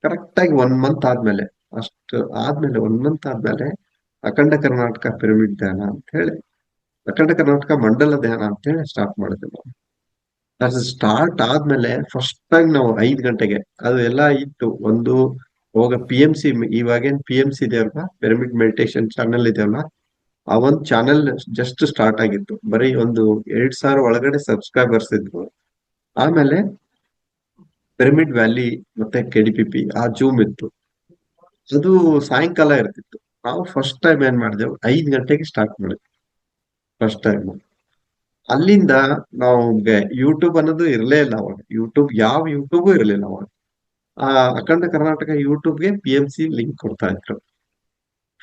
ಕರೆಕ್ಟ್ ಆಗಿ 1 ಮಂತ್ ಆದ್ಮೇಲೆ, ಅಷ್ಟು ಆದ್ಮೇಲೆ 1 ಮಂತ್ ಆದ್ಮೇಲೆ ಅಖಂಡ ಕರ್ನಾಟಕ ಪಿರಮಿಡ್ ಧ್ಯಾನ ಅಂತ ಹೇಳಿ, ಅಖಂಡ ಕರ್ನಾಟಕ ಮಂಡಲ ಧ್ಯಾನ ಅಂತ ಹೇಳಿ ಸ್ಟಾರ್ಟ್ ಮಾಡಿದ್ವಿ ನಾವು. ಅದು ಸ್ಟಾರ್ಟ್ ಆದ್ಮೇಲೆ ಫಸ್ಟ್ ಟೈಮ್ ನಾವು 5 ಗಂಟೆಗೆ ಅದು ಎಲ್ಲ ಇತ್ತು. ಒಂದು ಅವಾಗ PMC, ಇವಾಗೇನ್ PMC ಇದೆಯಲ್ವಾ, ಪಿರಮಿಡ್ ಮೆಡಿಟೇಷನ್ ಚಾನೆಲ್ ಇದೆಯಲ್ಲ, ಆ ಒಂದ್ ಚಾನೆಲ್ ಜಸ್ಟ್ ಸ್ಟಾರ್ಟ್ ಆಗಿತ್ತು. ಬರೀ ಒಂದು 2,000 ಒಳಗಡೆ ಸಬ್ಸ್ಕ್ರೈಬರ್ಸ್ ಇದ್ರು. ಆಮೇಲೆ ಪಿರಮಿಡ್ ವ್ಯಾಲಿ ಮತ್ತೆ KDPP ಆ ಜೂಮ್ ಇತ್ತು. ಅದು ಸಾಯಂಕಾಲ ಇರ್ತಿತ್ತು. ನಾವು ಫಸ್ಟ್ ಟೈಮ್ ಏನ್ ಮಾಡಿದೆವು, 5 ಗಂಟೆಗೆ ಸ್ಟಾರ್ಟ್ ಮಾಡಿದ್ವಿ ಫಸ್ಟ್ ಟೈಮ್. ಅಲ್ಲಿಂದ ನಾವು ಯೂಟ್ಯೂಬ್ ಅನ್ನೋದು ಇರಲೇ ಇಲ್ಲ ಅವಾಗ. ಯಾವ ಯೂಟ್ಯೂಬ್ ಇರಲಿಲ್ಲ ಅವಾಗ. ಆ ಅಖಂಡ ಕರ್ನಾಟಕ ಯೂಟ್ಯೂಬ್ಗೆ PMC ಲಿಂಕ್ ಕೊಡ್ತಾ ಇದ್ರು.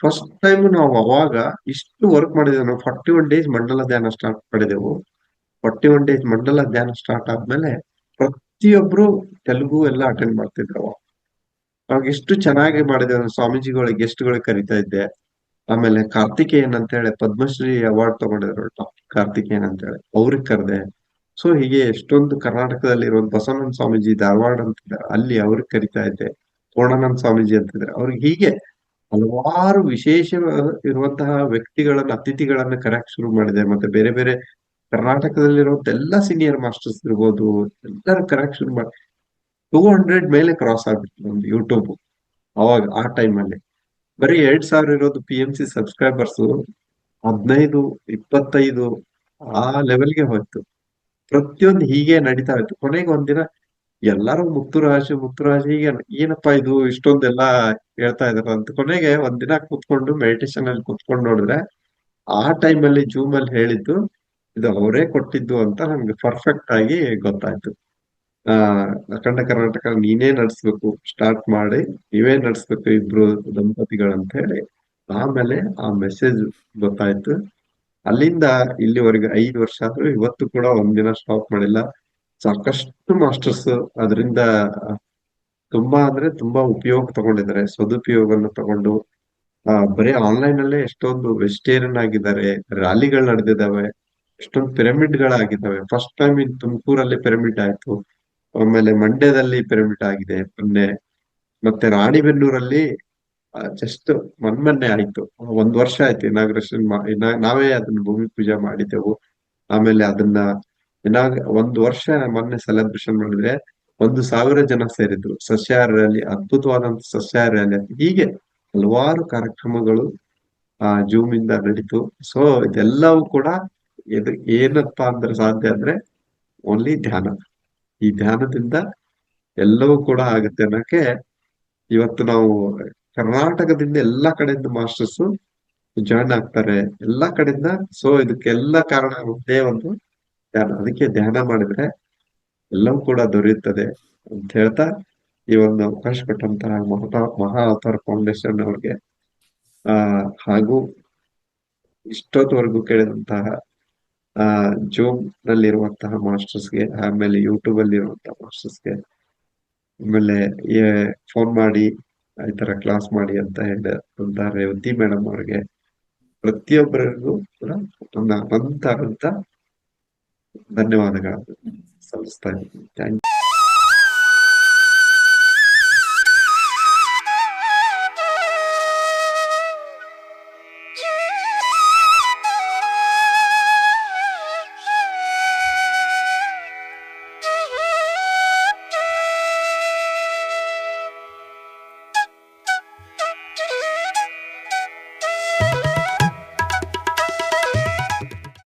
ಫಸ್ಟ್ ಟೈಮ್ ನಾವು ಅವಾಗ ಇಷ್ಟು ವರ್ಕ್ ಮಾಡಿದೆವು. ನಾವು 41 ಡೇಸ್ ಮಂಡಲ ಧ್ಯಾನ ಸ್ಟಾರ್ಟ್ ಮಾಡಿದೆವು. 41 ಡೇಸ್ ಮಂಡಲ ಧ್ಯಾನ ಸ್ಟಾರ್ಟ್ ಆದ್ಮೇಲೆ ಪ್ರತಿಯೊಬ್ರು ತೆಲುಗು ಎಲ್ಲ ಅಟೆಂಡ್ ಮಾಡ್ತಿದ್ರು ಅವಾಗ. ಅವಾಗ ಎಷ್ಟು ಚೆನ್ನಾಗಿ ಮಾಡಿದೆವು. ಸ್ವಾಮೀಜಿಗಳಿಗೆ ಗೆಸ್ಟ್ಗಳಿಗೆ ಕರಿತಾ ಇದ್ದೆ. ಆಮೇಲೆ ಕಾರ್ತಿಕೇಯನ್ ಅಂತ ಹೇಳಿ ಪದ್ಮಶ್ರೀ ಅವಾರ್ಡ್ ತಗೊಂಡಿದ್ರು, ಡಾಕ್ಟರ್ ಕಾರ್ತಿಕೇಯನ್ ಅಂತ ಹೇಳಿ, ಅವ್ರಿಗೆ ಕರೆದೆ. ಸೊ ಹೀಗೆ ಎಷ್ಟೊಂದು ಕರ್ನಾಟಕದಲ್ಲಿ ಇರೋ ಬಸವನಂದ ಸ್ವಾಮೀಜಿ ಧಾರವಾಡ ಅಂತಿದ್ದಾರೆ, ಅಲ್ಲಿ ಅವ್ರಿಗೆ ಕರಿತಾ ಇದ್ದೆ. ಪೂರ್ಣಾನಂದ ಸ್ವಾಮೀಜಿ ಅಂತಿದ್ದಾರೆ, ಅವ್ರಿಗೆ ಹೀಗೆ ಹಲವಾರು ವಿಶೇಷ ಇರುವಂತಹ ವ್ಯಕ್ತಿಗಳನ್ನ, ಅತಿಥಿಗಳನ್ನ ಕರೆಯಕ್ ಶುರು ಮಾಡಿದೆ. ಮತ್ತೆ ಬೇರೆ ಬೇರೆ ಕರ್ನಾಟಕದಲ್ಲಿರುವಂತ ಎಲ್ಲಾ ಸೀನಿಯರ್ ಮಾಸ್ಟರ್ಸ್ ಇರ್ಬೋದು, ಎಲ್ಲರೂ ಕರೆಯಕ್ ಶುರು ಮಾಡಿ 200 ಮೇಲೆ ಕ್ರಾಸ್ ಆಗ್ಬಿಟ್ಟು ನಮ್ದು ಯೂಟ್ಯೂಬ್ ಅವಾಗ ಆ ಟೈಮ್ ಅಲ್ಲಿ. ಬರೀ 2,000 ಇರೋದು PMC ಸಬ್ಸ್ಕ್ರೈಬರ್ಸ್ 15, 25 ಆ ಲೆವೆಲ್ಗೆ ಹೋಯ್ತು. ಪ್ರತಿಯೊಂದು ಹೀಗೆ ನಡೀತಾ ಇತ್ತು. ಕೊನೆಗೆ ಒಂದಿನ ಎಲ್ಲರೂ ಮುತ್ತುರಾಜ್ ಹೀಗೆ ಏನಪ್ಪಾ ಇದು ಇಷ್ಟೊಂದೆಲ್ಲ ಹೇಳ್ತಾ ಇದಾರೆ ಅಂತ. ಕೊನೆಗೆ ಒಂದಿನ ಕೂತ್ಕೊಂಡು ಮೆಡಿಟೇಷನ್ ಅಲ್ಲಿ ಕೂತ್ಕೊಂಡು ನೋಡಿದ್ರೆ ಆ ಟೈಮ್ ಅಲ್ಲಿ ಜೂಮ್ ಅಲ್ಲಿ ಹೇಳಿದ್ದು ಇದು ಅವರೇ ಕೊಟ್ಟಿದ್ದು ಅಂತ ನಮ್ಗೆ ಪರ್ಫೆಕ್ಟ್ ಆಗಿ ಗೊತ್ತಾಯ್ತು. ಆ ಅಖಂಡ ಕರ್ನಾಟಕ ನೀನೇ ನಡ್ಸ್ಬೇಕು, ಸ್ಟಾರ್ಟ್ ಮಾಡಿ ನೀವೇ ನಡ್ಸ್ಬೇಕು ಇಬ್ರು ದಂಪತಿಗಳಂತ ಹೇಳಿ ಆಮೇಲೆ ಆ ಮೆಸೇಜ್ ಗೊತ್ತಾಯ್ತು. ಅಲ್ಲಿಂದ ಇಲ್ಲಿವರೆಗೆ 5 ವರ್ಷ ಆದ್ರೂ ಇವತ್ತು ಕೂಡ ಒಂದಿನ ಸ್ಟಾಪ್ ಮಾಡಿಲ್ಲ. ಸಾಕಷ್ಟು ಮಾಸ್ಟರ್ಸ್ ಅದರಿಂದ ತುಂಬಾ ಅಂದ್ರೆ ತುಂಬಾ ಉಪಯೋಗ ತಗೊಂಡಿದ್ದಾರೆ, ಸದುಪಯೋಗವನ್ನು ತಗೊಂಡು ಬರೀ ಆನ್ಲೈನ್ ಅಲ್ಲೇ ಎಷ್ಟೊಂದು ವೆಜಿಟೇರಿಯನ್ ಆಗಿದ್ದಾರೆ, ರ್ಯಾಲಿಗಳು ನಡೆದಿದ್ದಾವೆ, ಎಷ್ಟೊಂದು ಪಿರಮಿಡ್ ಗಳಾಗಿದ್ದಾವೆ. ಫಸ್ಟ್ ಟೈಮ್ ಇನ್ ತುಮಕೂರಲ್ಲಿ ಪಿರಮಿಡ್ ಆಯ್ತು, ಆಮೇಲೆ ಮಂಡ್ಯದಲ್ಲಿ ಪಿರಮಿಡ್ ಆಗಿದೆ ಮೊನ್ನೆ, ಮತ್ತೆ ರಾಣಿಬೆನ್ನೂರಲ್ಲಿ ಜಸ್ಟ್ ಮೊನ್ನೆ ಆಯ್ತು. 1 ವರ್ಷ ಆಯ್ತು ಇನಾಗ್ರೇಷನ್. ನಾವೇ ಅದನ್ನ ಭೂಮಿ ಪೂಜೆ ಮಾಡಿದ್ದೆವು. ಆಮೇಲೆ ಅದನ್ನ 1 ವರ್ಷ ಮೊನ್ನೆ ಸೆಲೆಬ್ರೇಷನ್ ಮಾಡಿದ್ರೆ 1,000 ಜನ ಸೇರಿದ್ರು. ಸಸ್ಯಾಹಾರ ರ್ಯಾಲಿ, ಅದ್ಭುತವಾದಂತ ಸಸ್ಯಾಹಾರ ರ್ಯಾಲಿ. ಹೀಗೆ ಹಲವಾರು ಕಾರ್ಯಕ್ರಮಗಳು ಜೂಮ್ ಇಂದ ನಡೀತು. ಸೊ ಇದೆಲ್ಲವೂ ಕೂಡ ಇದು ಏನಪ್ಪಾ ಅಂದ್ರೆ ಸಾಧ್ಯ ಅಂದ್ರೆ ಓನ್ಲಿ ಧ್ಯಾನ. ಈ ಧ್ಯಾನದಿಂದ ಎಲ್ಲವೂ ಕೂಡ ಆಗುತ್ತೆ ಅನ್ನಕ್ಕೆ ಇವತ್ತು ನಾವು ಕರ್ನಾಟಕದಿಂದ ಎಲ್ಲಾ ಕಡೆಯಿಂದ ಮಾಸ್ಟರ್ಸ್ ಜಾಯ್ನ್ ಆಗ್ತಾರೆ, ಎಲ್ಲಾ ಕಡೆಯಿಂದ. ಸೊ ಇದಕ್ಕೆಲ್ಲ ಕಾರಣ ಒಂದೇ ಒಂದು ಧ್ಯಾನ. ಅದಕ್ಕೆ ಧ್ಯಾನ ಮಾಡಿದ್ರೆ ಎಲ್ಲವೂ ಕೂಡ ದೊರೆಯುತ್ತದೆ ಅಂತ ಹೇಳ್ತಾ ಈ ಒಂದು ಅವಕಾಶ ಕೊಟ್ಟಂತಹ ಮಹಾ ಅವತಾರ ಫೌಂಡೇಶನ್ ಅವ್ರಿಗೆ ಹಾಗೂ ಇಷ್ಟೊತ್ತವರೆಗೂ ಕೇಳಿದಂತಹ ಜೂಮ್ ನಲ್ಲಿರುವಂತಹ ಮಾಸ್ಟರ್ಸ್ಗೆ, ಆಮೇಲೆ ಯೂಟ್ಯೂಬ್ ಅಲ್ಲಿ ಇರುವಂತಹ ಮಾಸ್ಟರ್ಸ್ಗೆ, ಆಮೇಲೆ ಫೋನ್ ಮಾಡಿ ಈ ತರ ಕ್ಲಾಸ್ ಮಾಡಿ ಅಂತ ಹೇಳಿದಂತ ರೇವತಿ ಮೇಡಮ್ ಅವ್ರಿಗೆ, ಪ್ರತಿಯೊಬ್ಬರಿಗೂ ಕೂಡ ನನ್ನ ಅನಂತ ಧನ್ಯವಾದಗಳನ್ನು ಸಲ್ಲಿಸ್ತಾ ಇದ್ದೀನಿ. Thank you.